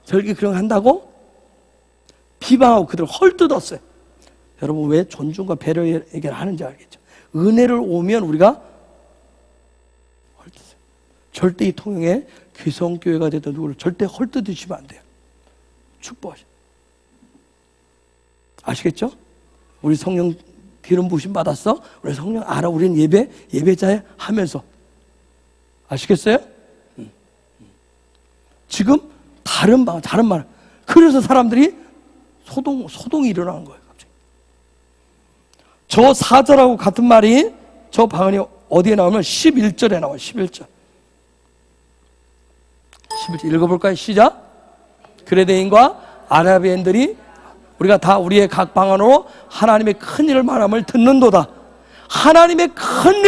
절기 그런 거 한다고? 비방하고 그들을 헐뜯었어요. 여러분, 왜 존중과 배려 얘기를 하는지 알겠죠? 은혜를 오면 우리가 헐뜯어요. 절대 이 통영에 귀성교회가 되던 누구를 절대 헐뜯으시면 안 돼요. 축복하셔. 아시겠죠? 우리 성령 기름 부으심 받았어? 우리 성령 알아. 우리는 예배자에 하면서. 아시겠어요? 지금 다른 말. 그래서 사람들이 소동이 일어나는 거예요, 갑자기. 저 4절하고 같은 말이, 저 방언이 어디에 나오면 11절에 나와요, 11절. 11절 읽어볼까요? 시작. 그레데인과 아라비엔들이 우리가 다 우리의 각 방언으로 하나님의 큰 일을 말함을 듣는도다. 하나님의 큰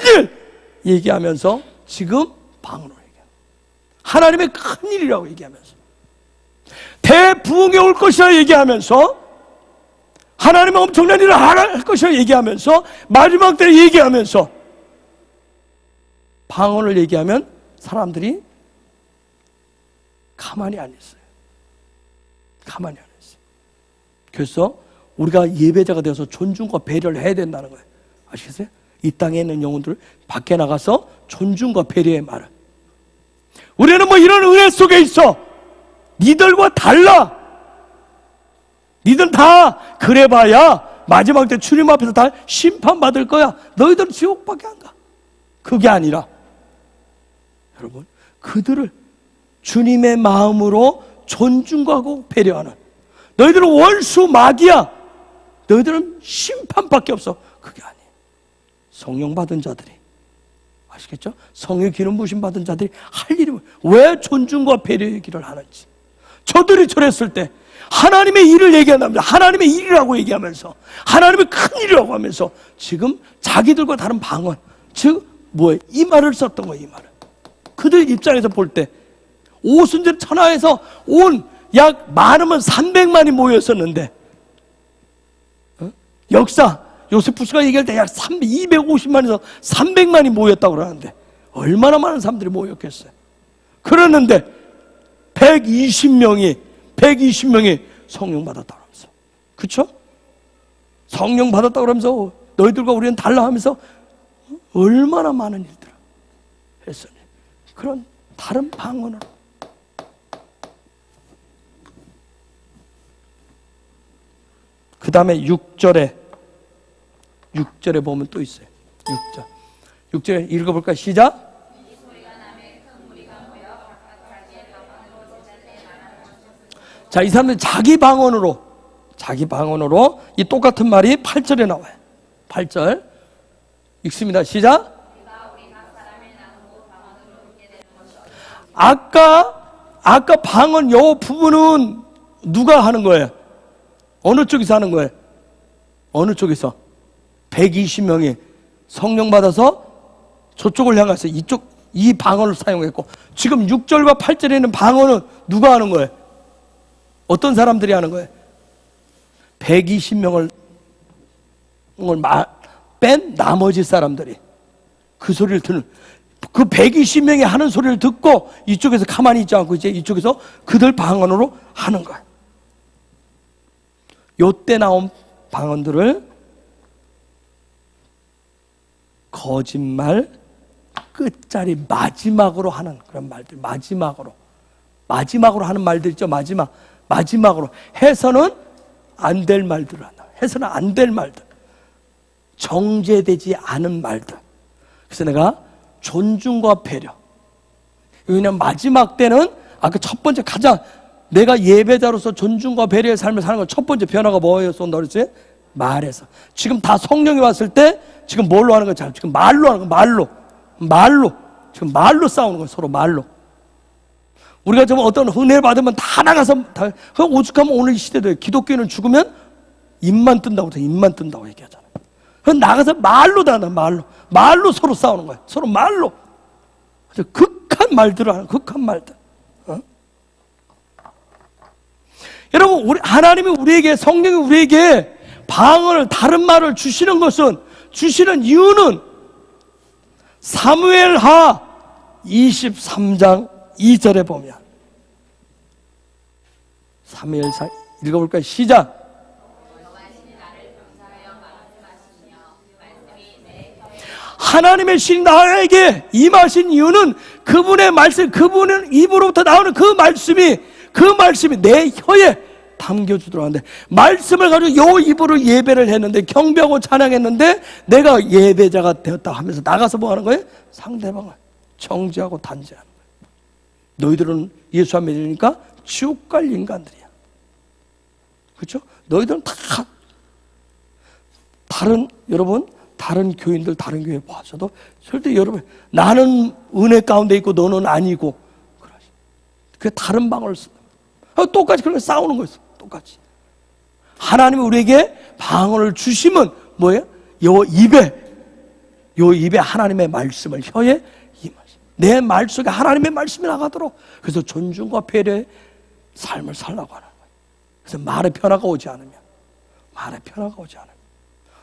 일 얘기하면서 지금 방언으로 얘기해요. 하나님의 큰 일이라고 얘기하면서 대부흥이 올 것이라 얘기하면서 하나님의 엄청난 일을 할 것이라 얘기하면서 마지막 때 얘기하면서 방언을 얘기하면 사람들이 가만히 안 있어요. 가만히 안 있어요. 그래서 우리가 예배자가 되어서 존중과 배려를 해야 된다는 거예요. 아시겠어요? 이 땅에 있는 영혼들을 밖에 나가서 존중과 배려의 말을. 우리는 뭐 이런 은혜 속에 있어. 니들과 달라. 니들 다 그래봐야 마지막 때 주님 앞에서 다 심판받을 거야. 너희들은 지옥밖에 안 가. 그게 아니라 여러분, 그들을 주님의 마음으로 존중과 배려하는, 너희들은 월수 마귀야. 너희들은 심판밖에 없어. 그게 아니에요. 성령 받은 자들이, 아시겠죠? 성령 기름 부으심 받은 자들이 할 일이 왜 존중과 배려의 길을 하는지. 저들이 저랬을 때 하나님의 일을 얘기한답니다. 하나님의 일이라고 얘기하면서, 하나님의 큰 일이라고 하면서 지금 자기들과 다른 방언, 즉 뭐예요? 이 말을 썼던 거예요. 이 말을. 그들 입장에서 볼 때 오순절 천하에서 온 약 많으면 300만이 모였었는데, 역사 요세푸스가 얘기할 때 약 250만에서 300만이 모였다고 그러는데 얼마나 많은 사람들이 모였겠어요. 그랬는데 120명이 성령 받았다고 하면서, 그렇죠? 성령 받았다고 그러면서 너희들과 우리는 달라 하면서 얼마나 많은 일들을 했으니 그런 다른 방언으로. 그 다음에 6절에 보면 또 있어요. 6절 읽어볼까요? 시작. 자, 이 사람들 자기 방언으로 이 똑같은 말이 8절에 나와요. 8절 읽습니다. 시작. 아까 방언 요 부분은 누가 하는 거예요? 어느 쪽에서 하는 거예요? 어느 쪽에서? 120명이 성령 받아서 저쪽을 향해서 이 방언을 사용했고, 지금 6절과 8절에 있는 방언은 누가 하는 거예요? 어떤 사람들이 하는 거예요? 120명을 뺀 나머지 사람들이 그 소리를 듣는, 그 120명이 하는 소리를 듣고 이쪽에서 가만히 있지 않고 이제 이쪽에서 그들 방언으로 하는 거예요. 요때 나온 방언들을 거짓말 끝자리 마지막으로 하는 그런 말들, 마지막으로 하는 말들 있죠. 마지막으로 해서는 안 될 말들을 한다. 해서는 안 될 말들, 정제되지 않은 말들. 그래서 내가 존중과 배려, 왜냐하면 마지막 때는 아까 첫 번째 가장 내가 예배자로서 존중과 배려의 삶을 사는 건 첫 번째 변화가 뭐였어? 그랬지? 말에서. 지금 다 성령이 왔을 때 지금 뭘로 하는 거야? 지금 말로 하는 거야. 말로. 지금 말로 싸우는 거야. 서로 말로. 우리가 좀 어떤 은혜 받으면 다 나가서 오죽하면 오늘 이 시대도 기독교인은 죽으면 입만 뜬다고 얘기하잖아요. 그럼 나가서 말로 서로 싸우는 거야. 서로 말로. 극한 말들을 하는, 극한 말들. 여러분, 하나님이 우리에게, 성령이 우리에게 방언을, 다른 말을 주시는 이유는 사무엘하 23장 2절에 보면, 사무엘상 읽어볼까요? 시작. 하나님의 신이 나에게 임하신 이유는 그분의 말씀, 그분은 입으로부터 나오는 그 말씀이 내 혀에 담겨주도록 하는데, 말씀을 가지고 요 입으로 예배를 했는데, 경배하고 찬양했는데 내가 예배자가 되었다 하면서 나가서 뭐 하는 거예요? 상대방을 정죄하고 단죄하는 거예요. 너희들은 예수 안 믿으니까 지옥 갈 인간들이야. 그렇죠? 너희들은 다 다른 교인들, 다른 교회 봐서도 절대 여러분, 나는 은혜 가운데 있고 너는 아니고, 그 다른 방언을 쓴다. 똑같이 그렇게 싸우는 거였어. 똑같이. 하나님이 우리에게 방언을 주시면 뭐예요? 요 입에 하나님의 말씀을, 혀에 이 말씀, 내 말 속에 하나님의 말씀이 나가도록, 그래서 존중과 배려의 삶을 살라고 하는 거예요. 그래서 말에 변화가 오지 않으면,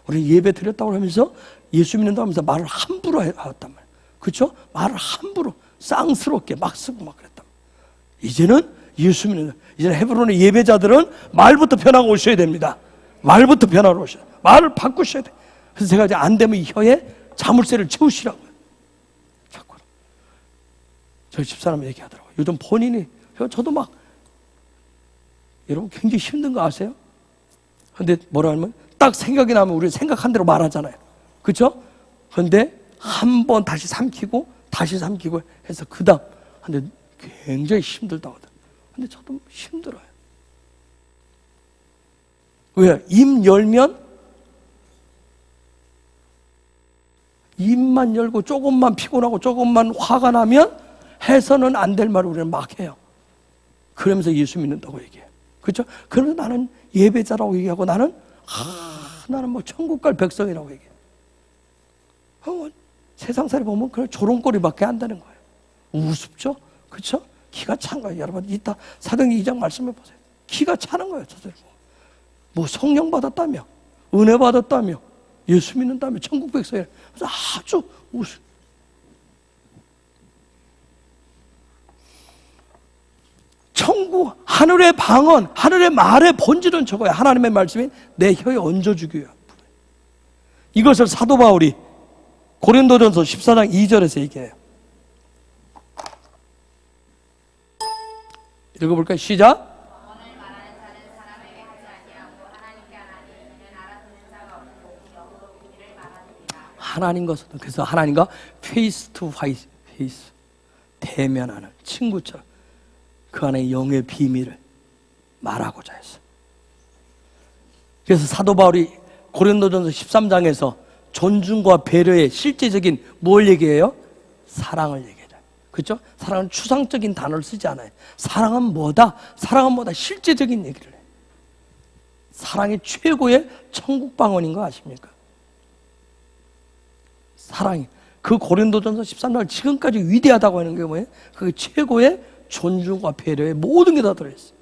우리 예배 드렸다고 하면서 예수 믿는다고 하면서 말을 함부로 해왔단 말이에요. 그렇죠? 말을 함부로 쌍스럽게 막 쓰고 막 그랬단 말이에요. 이제는 예수 믿는, 이제는 헤브론의 예배자들은 말부터 변화가 오셔야 됩니다. 말부터 변화가 오셔야 돼요. 말을 바꾸셔야 돼요. 그래서 제가 이제 안 되면 이 혀에 자물쇠를 채우시라고요. 자꾸 저희 집사람 얘기하더라고요. 요즘 본인이, 저도 막, 여러분 굉장히 힘든 거 아세요? 근데 뭐라 하면 딱 생각이 나면 우리 생각한 대로 말하잖아요. 그렇죠? 그런데 한 번 다시 삼키고 해서 그 다음, 근데 굉장히 힘들다고 하더라고요. 근데 저도 힘들어요. 왜? 입만 열고 조금만 피곤하고 조금만 화가 나면 해서는 안 될 말을 우리는 막 해요. 그러면서 예수 믿는다고 얘기해요. 그렇죠? 그러면서 나는 예배자라고 얘기하고 나는 뭐 천국 갈 백성이라고 얘기해요. 세상살이 보면 그냥 조롱거리밖에 안 되는 거예요. 우습죠? 그렇죠? 기가 찬 거예요. 여러분 이따 사도행전 2장 말씀해 보세요. 기가 차는 거예요. 저들 뭐 성령 받았다며, 은혜 받았다며, 예수 믿는다며, 천국 백성이라며, 아주 우습. 천국, 하늘의 방언, 하늘의 말의 본질은 저거야. 하나님의 말씀이 내 혀에 얹어주기야. 이것을 사도 바울이 고린도전서 14장 2절에서 얘기해요. 읽어볼까요? 시작. 하나님 것은, 그래서 하나님과 페이스 투 페이스, 대면하는 친구처럼 그 안에 영의 비밀을 말하고자 했어요. 그래서 사도 바울이 고린도전서 13장에서 존중과 배려의 실제적인 뭘 얘기해요? 사랑을 얘기해요. 그렇죠? 사랑은 추상적인 단어를 쓰지 않아요. 사랑은 뭐다? 실제적인 얘기를 해요. 사랑이 최고의 천국 방언인 거 아십니까? 사랑이. 그 고린도전서 13장 지금까지 위대하다고 하는 게 뭐예요? 그게 최고의 존중과 배려의 모든 게 다 들어있어요.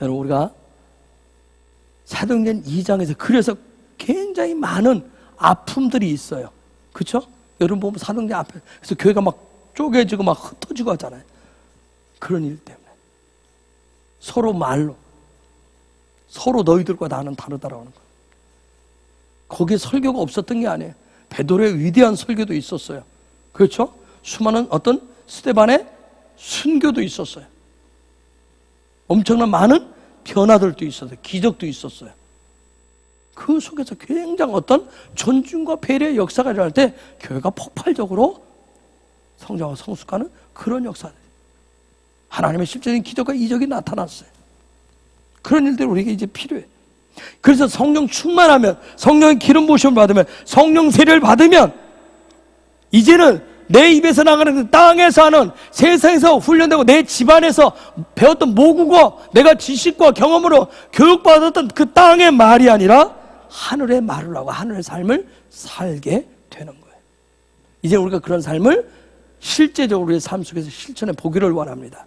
여러분, 우리가 사도행전 2장에서 그래서 굉장히 많은 아픔들이 있어요. 그렇죠? 여러분 보면 사도행전 앞에 그래서 교회가 막 쪼개지고 막 흩어지고 하잖아요. 그런 일 때문에 서로 말로 서로 너희들과 나는 다르다라고 하는 거예요. 거기에 설교가 없었던 게 아니에요. 베드로의 위대한 설교도 있었어요. 그렇죠? 수많은 어떤 스데반의 순교도 있었어요. 엄청난 많은 변화들도 있었어요. 기적도 있었어요. 그 속에서 굉장히 어떤 존중과 배려의 역사가 일어날 때 교회가 폭발적으로 성장하고 성숙하는 그런 역사들. 하나님의 실제적인 기적과 이적이 나타났어요. 그런 일들이 우리에게 이제 필요해. 그래서 성령 충만하면, 성령의 기름 부으심을 받으면, 성령 세례를 받으면 이제는 내 입에서 나가는 그 땅에서 하는, 세상에서 훈련되고 내 집안에서 배웠던 모국어, 내가 지식과 경험으로 교육받았던 그 땅의 말이 아니라 하늘의 말을 하고 하늘의 삶을 살게 되는 거예요. 이제 우리가 그런 삶을 실제적으로 우리의 삶 속에서 실천해 보기를 원합니다.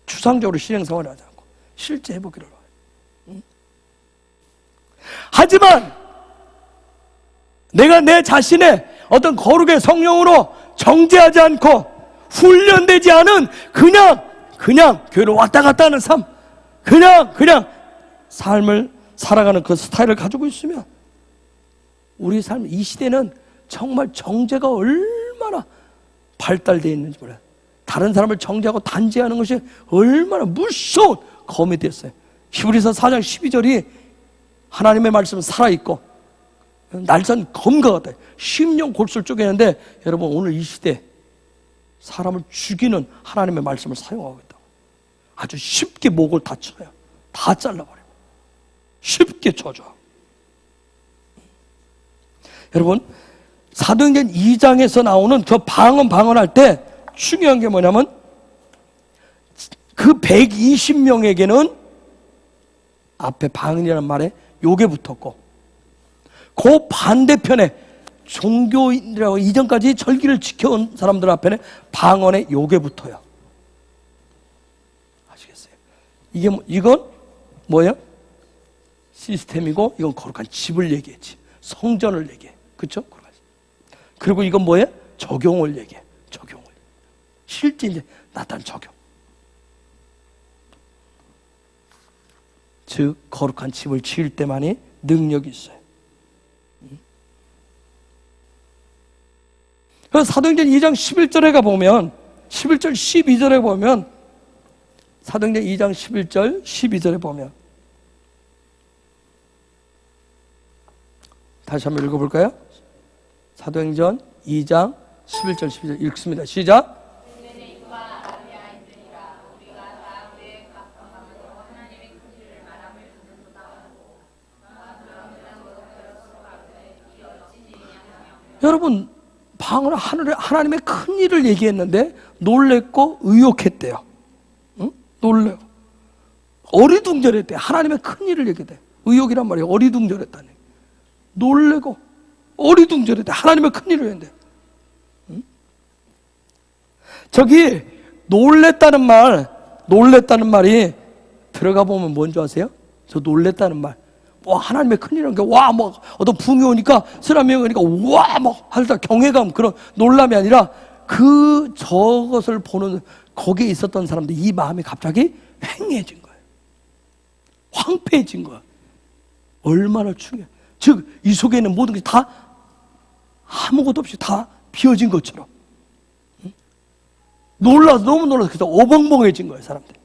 추상적으로 실행생활을 하지 않고 실제 해보기를 원해요. 하지만 내가 내 자신의 어떤 거룩의 성령으로 정죄하지 않고 훈련되지 않은 그냥 교회로 왔다 갔다 하는 삶, 그냥 삶을 살아가는 그 스타일을 가지고 있으면 우리 삶, 이 시대는 정말 정죄가 얼마나 발달되어 있는지 몰라요. 다른 사람을 정죄하고 단죄하는 것이 얼마나 무서운 검이 됐어요. 히브리서 4장 12절이 하나님의 말씀은 살아있고 날선 검과 같아요. 심령 골수를 쪼개는데 여러분 오늘 이 시대 사람을 죽이는 하나님의 말씀을 사용하고 있다. 아주 쉽게 목을 다 쳐요. 다 잘라버려요. 쉽게 쳐줘. 여러분 사도행전 2장에서 나오는 그 방언할 때 중요한 게 뭐냐면 그 120명에게는 앞에 방언이라는 말에 요게 붙었고 그 반대편에 종교인이라고 이전까지 절기를 지켜온 사람들 앞에는 방언에 요게 붙어요. 아시겠어요? 이건 뭐예요? 시스템이고 이건 거룩한 집을 얘기해. 집. 성전을 얘기해. 그렇죠? 그리고 이건 뭐예요? 적용을 얘기해. 적용을. 실제 이제 나타난 적용. 즉 거룩한 집을 지을 때만이 능력이 있어요. 그래서 사도행전 2장 11절에 가보면 11절 12절에 보면 사도행전 2장 11절 12절에 보면 다시 한번 읽어볼까요? 사도행전 2장 11절 12절 읽습니다. 시작. 여러분 방언은 하나님의 큰 일을 얘기했는데 놀랬고 의욕했대요. 응? 놀래고 어리둥절했대. 하나님의 큰 일을 얘기했대. 의욕이란 말이에요. 어리둥절했다니. 놀래고 어리둥절했대. 하나님의 큰 일을 했는데. 응? 저기 놀랬다는 말이 들어가 보면 뭔지 아세요? 저 놀랬다는 말. 와, 하나님의 큰일이라는 게, 와, 뭐, 어떤 붕이 오니까, 쓰나미 오니까, 와, 뭐, 하다 경외감, 그런 놀람이 아니라, 저것을 보는, 거기에 있었던 사람들, 이 마음이 갑자기 횡해진 거예요. 황폐해진 거예요. 얼마나 중요해. 즉, 이 속에 있는 모든 것이 다, 아무것도 없이 다 비어진 것처럼. 응? 놀라서, 너무 놀라서, 그래서 어벙벙해진 거예요, 사람들.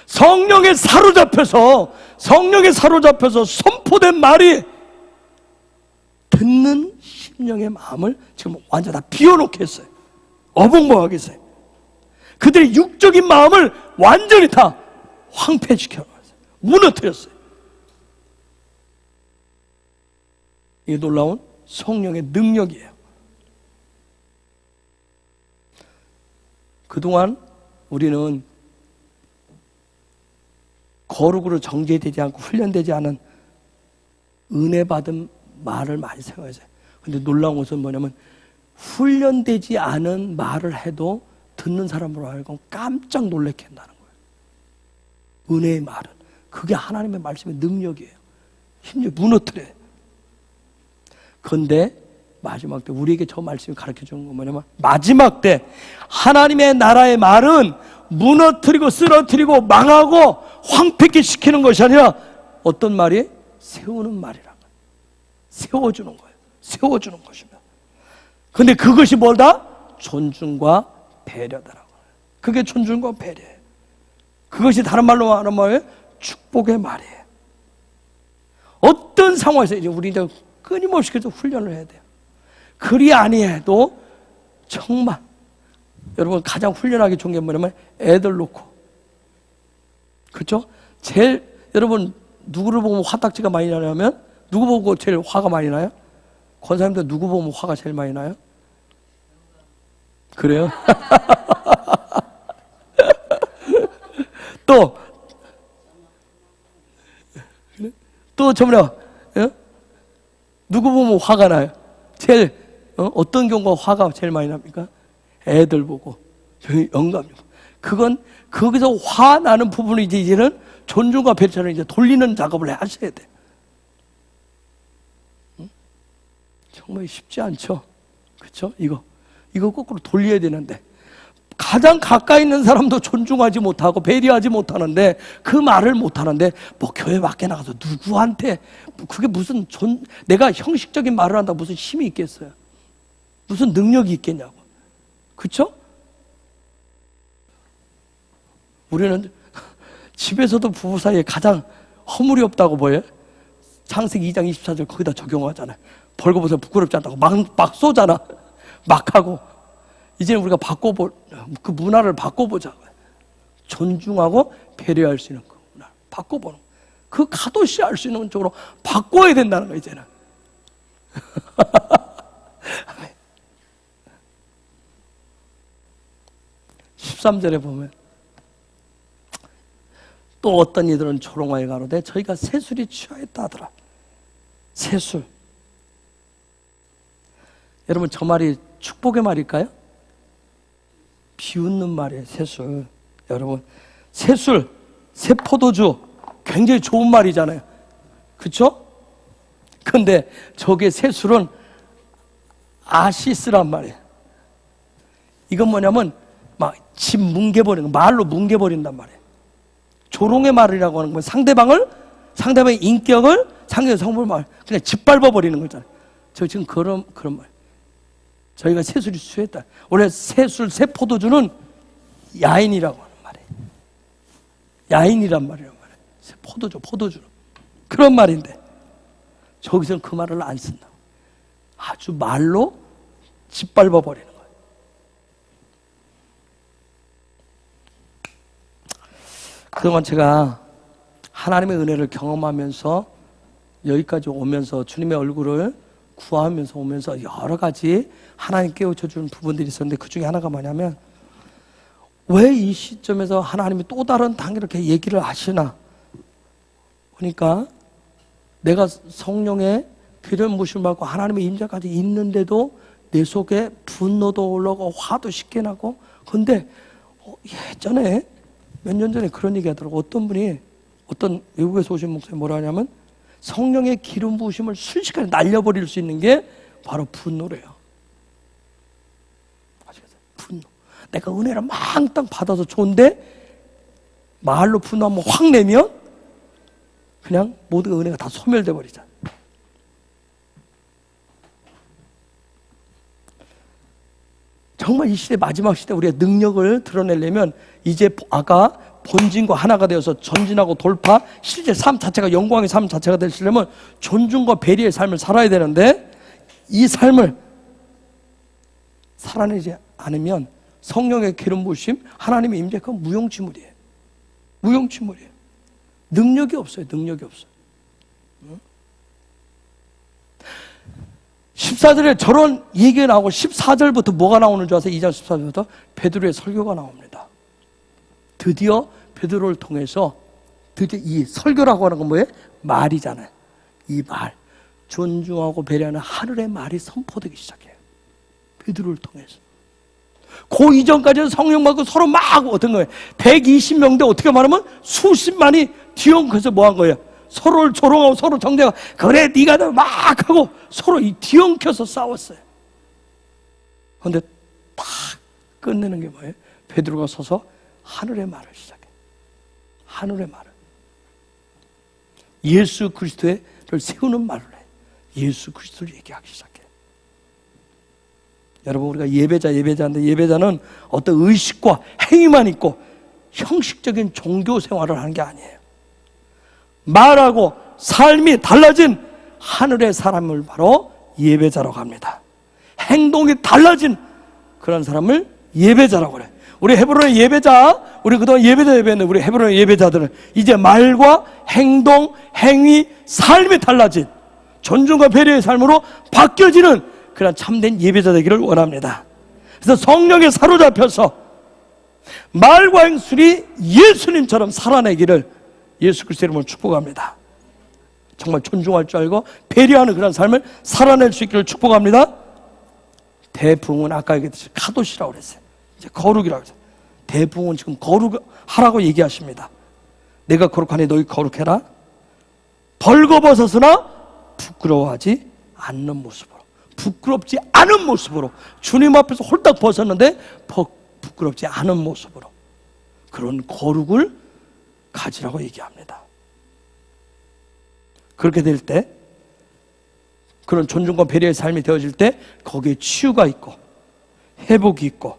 성령에 사로잡혀서 선포된 말이 듣는 심령의 마음을 지금 완전 다 비워놓게 했어요. 어벙벙하게 했어요. 그들의 육적인 마음을 완전히 다 황폐시켜놨어요. 무너뜨렸어요. 이게 놀라운 성령의 능력이에요. 그동안 우리는 거룩으로 정죄되지 않고 훈련되지 않은 은혜 받은 말을 많이 사용하세요. 근데 놀라운 것은 뭐냐면 훈련되지 않은 말을 해도 듣는 사람으로 하여금 깜짝 놀라게 한다는 거예요. 은혜의 말은 그게 하나님의 말씀의 능력이에요. 심지어 무너뜨려요. 그런데 마지막 때 우리에게 저 말씀이 가르쳐주는 건 뭐냐면 마지막 때 하나님의 나라의 말은 무너뜨리고 쓰러뜨리고 망하고 황폐케 시키는 것이 아니라 어떤 말이? 세우는 말이란 거예요. 세워주는 거예요. 세워주는 것입니다. 근데 그것이 뭐다? 존중과 배려다라고 해요. 그게 존중과 배려예요. 그것이 다른 말로 말하면 뭐예요? 축복의 말이에요. 어떤 상황에서 이제 우리 이제 끊임없이 계속 훈련을 해야 돼요. 그리 아니해도 정말 여러분 가장 훈련하기 좋은 게 뭐냐면 애들 놓고, 그렇죠? 제일 여러분 누구를 보면 화딱지가 많이 나냐면 누구 보고 제일 화가 많이 나요? 권사님들 누구 보면 화가 제일 많이 나요? 그래요? 또 저번에 누구 보면 화가 나요? 제일 어떤 경우가 화가 제일 많이 납니까? 애들 보고 영감. 그건 거기서 화 나는 부분을 이제는 존중과 배려를 이제 돌리는 작업을 하셔야 돼. 정말 쉽지 않죠, 그렇죠? 이거 거꾸로 돌려야 되는데 가장 가까이 있는 사람도 존중하지 못하고 배려하지 못하는데 그 말을 못하는데 뭐 교회 밖에 나가서 누구한테 그게 무슨 내가 형식적인 말을 한다고 무슨 힘이 있겠어요? 무슨 능력이 있겠냐고, 그렇죠? 우리는 집에서도 부부 사이에 가장 허물이 없다고 보여요. 창세기 2장 24절 거기다 적용하잖아요. 벌거벗으면 부끄럽지 않다고 막 쏘잖아. 막 하고. 이제는 우리가 그 문화를 바꿔보자고요. 존중하고 배려할 수 있는 그 문화를 바꿔보는 거예요. 그 가도시 할 수 있는 쪽으로 바꿔야 된다는 거예요, 이제는. 13절에 보면 또 어떤 이들은 조롱하여 가로되 저희가 세술이 취하였다 하더라. 세술. 여러분 저 말이 축복의 말일까요? 비웃는 말이에요. 세술. 여러분 세술, 새포도주 굉장히 좋은 말이잖아요, 그렇죠? 근데 저게 세술은 아시스란 말이에요. 이건 뭐냐면 막 집 뭉개버리는 거, 말로 뭉개버린단 말이에요. 조롱의 말이라고 하는 건 상대방의 인격을, 상대방의 성품을 말 그냥 짓밟아버리는 거잖아요. 저 지금 그런 말. 저희가 세술이 취했다. 원래 세술, 새포도주는 야인이라고 하는 말이에요. 야인이란 말이란 말이에요. 포도주. 그런 말인데 저기서는 그 말을 안 쓴다고. 아주 말로 짓밟아버리는 거예요. 그동안 제가 하나님의 은혜를 경험하면서 여기까지 오면서 주님의 얼굴을 구하면서 오면서 여러 가지 하나님 깨우쳐주는 부분들이 있었는데 그 중에 하나가 뭐냐면 왜 이 시점에서 하나님이 또 다른 단계로 이렇게 얘기를 하시나. 그러니까 내가 성령의 기름 부심을 받고 하나님의 임재까지 있는데도 내 속에 분노도 올라오고 화도 쉽게 나고. 근데 예전에 몇 년 전에 그런 얘기 하더라고. 어떤 분이, 어떤 외국에서 오신 목사님 뭐라 하냐면 성령의 기름 부으심을 순식간에 날려버릴 수 있는 게 바로 분노래요. 아시겠어요? 분노. 내가 은혜를 망땅 받아서 좋은데 말로 분노 한번 확 내면 그냥 모든 은혜가 다 소멸돼 버리잖아요. 정말 이 시대, 마지막 시대 우리의 능력을 드러내려면 이제 아까 본진과 하나가 되어서 전진하고 돌파, 실제 삶 자체가 영광의 삶 자체가 되시려면 존중과 배려의 삶을 살아야 되는데 이 삶을 살아내지 않으면 성령의 기름 부으심, 하나님의 임재, 그건 무용지물이에요. 무용지물이에요. 능력이 없어요. 능력이 없어요. 14절에 저런 얘기가 나오고 14절부터 뭐가 나오는 줄 아세요? 2장 14절부터 베드로의 설교가 나옵니다. 드디어 베드로를 통해서 드디어 이 설교라고 하는 건 뭐예요? 말이잖아요. 이 말, 존중하고 배려하는 하늘의 말이 선포되기 시작해요. 베드로를 통해서. 그 이전까지는 성령 받고 서로 막 어떤 거예요? 120명대 어떻게 말하면 수십만이 뒤엉켜서 뭐 한 거예요? 서로를 조롱하고 서로 정죄하고, 그래 네가 막 하고 서로 이 뒤엉켜서 싸웠어요. 그런데 딱 끝내는 게 뭐예요? 베드로가 서서 하늘의 말을 시작해. 하늘의 말을. 예수 그리스도를 세우는 말을 해. 예수 그리스도를 얘기하기 시작해. 여러분, 우리가 예배자인데 예배자는 어떤 의식과 행위만 있고 형식적인 종교 생활을 하는 게 아니에요. 말하고 삶이 달라진 하늘의 사람을 바로 예배자라고 합니다. 행동이 달라진 그런 사람을 예배자라고 그래요. 우리 헤브론의 예배자, 우리 그동안 예배자 예배했는데 우리 헤브론의 예배자들은 이제 말과 행동, 행위, 삶이 달라진 존중과 배려의 삶으로 바뀌어지는 그런 참된 예배자 되기를 원합니다. 그래서 성령에 사로잡혀서 말과 행술이 예수님처럼 살아내기를 예수 그리스도의 이름으로 축복합니다. 정말 존중할 줄 알고 배려하는 그런 삶을 살아낼 수 있기를 축복합니다. 대부흥은 아까 얘기했듯이 카도시라고 그랬어요. 이제 거룩이라고 그랬어요. 대부흥은 지금 거룩하라고 얘기하십니다. 내가 거룩하니 너희 거룩해라. 벌거벗었으나 부끄러워하지 않는 모습으로, 부끄럽지 않은 모습으로, 주님 앞에서 홀딱 벗었는데 부끄럽지 않은 모습으로 그런 거룩을 가지라고 얘기합니다. 그렇게 될 때, 그런 존중과 배려의 삶이 되어질 때 거기에 치유가 있고 회복이 있고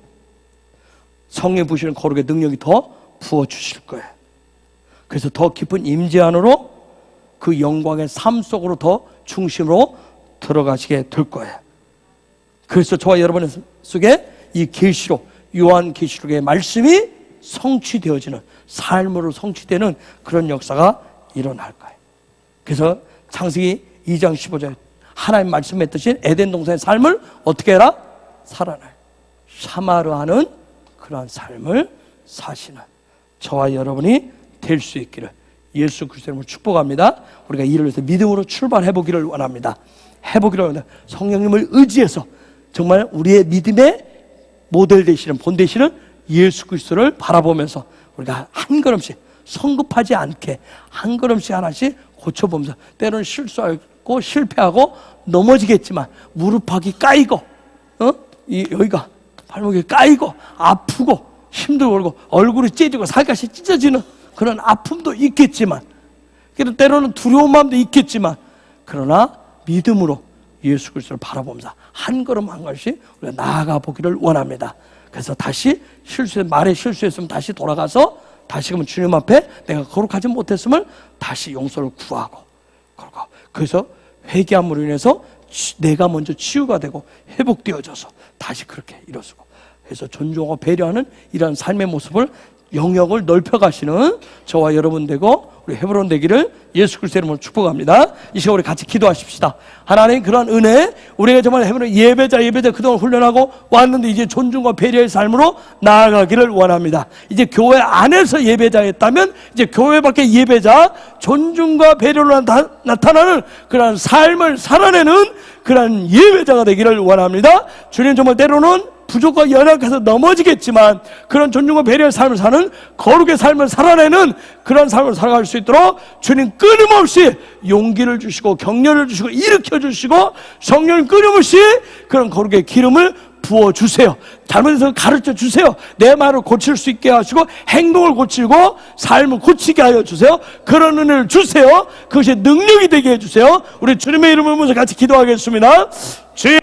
성령 부으시는 거룩의 능력이 더 부어주실 거예요. 그래서 더 깊은 임재 안으로 그 영광의 삶 속으로 더 중심으로 들어가시게 될 거예요. 그래서 저와 여러분 속에 이 계시록, 요한 계시록의 말씀이 성취되어지는, 삶으로 성취되는 그런 역사가 일어날 거예요. 그래서 창세기 2장 15절 하나님 말씀했듯이 에덴 동산의 삶을 어떻게 해라? 살아날, 샤마르하는 그러한 삶을 사시는 저와 여러분이 될 수 있기를 예수 그리스도의 이름으로 축복합니다. 우리가 이를 위해서 믿음으로 출발해 보기를 원합니다. 해보기를 원합니다. 성령님을 의지해서 정말 우리의 믿음의 모델 되시는, 본 되시는 예수 그리스도를 바라보면서 우리가 한 걸음씩 성급하지 않게 한 걸음씩 하나씩 고쳐보면서, 때로는 실수하고 실패하고 넘어지겠지만 무릎팍이 까이고 여기가 발목이 까이고 아프고 힘들고 얼굴이 찢어지고 살갗이 찢어지는 그런 아픔도 있겠지만, 그래도 때로는 두려운 마음도 있겠지만, 그러나 믿음으로 예수 그리스도를 바라보면서 한 걸음 한 걸음씩 우리가 나아가 보기를 원합니다. 그래서 다시 말에 실수했으면 다시 돌아가서 다시금 주님 앞에 내가 거룩하지 못했음을 다시 용서를 구하고, 그래서 회개함으로 인해서 내가 먼저 치유가 되고 회복되어져서 다시 그렇게 일어서고, 그래서 존중하고 배려하는 이러한 삶의 모습을, 영역을 넓혀가시는 저와 여러분 되고 우리 헤브론 되기를 예수 그리스도의 이름으로 축복합니다. 이 시간 우리 같이 기도하십시다. 하나님, 그러한 은혜, 우리가 정말 헤브론 예배자 그동안 훈련하고 왔는데 이제 존중과 배려의 삶으로 나아가기를 원합니다. 이제 교회 안에서 예배자였다면 이제 교회 밖에 예배자, 존중과 배려로 나타나는 그러한 삶을 살아내는 그러한 예배자가 되기를 원합니다. 주님, 정말 때로는 부족과 연약해서 넘어지겠지만 그런 존중과 배려의 삶을 사는 거룩의 삶을 살아내는 그런 삶을 살아갈 수 있도록 주님 끊임없이 용기를 주시고 격려를 주시고 일으켜 주시고 성령님 끊임없이 그런 거룩의 기름을 부어주세요. 잘못해서 가르쳐 주세요. 내 말을 고칠 수 있게 하시고 행동을 고치고 삶을 고치게 하여 주세요. 그런 은혜를 주세요. 그것이 능력이 되게 해주세요. 우리 주님의 이름을 모셔서 같이 기도하겠습니다. 주님,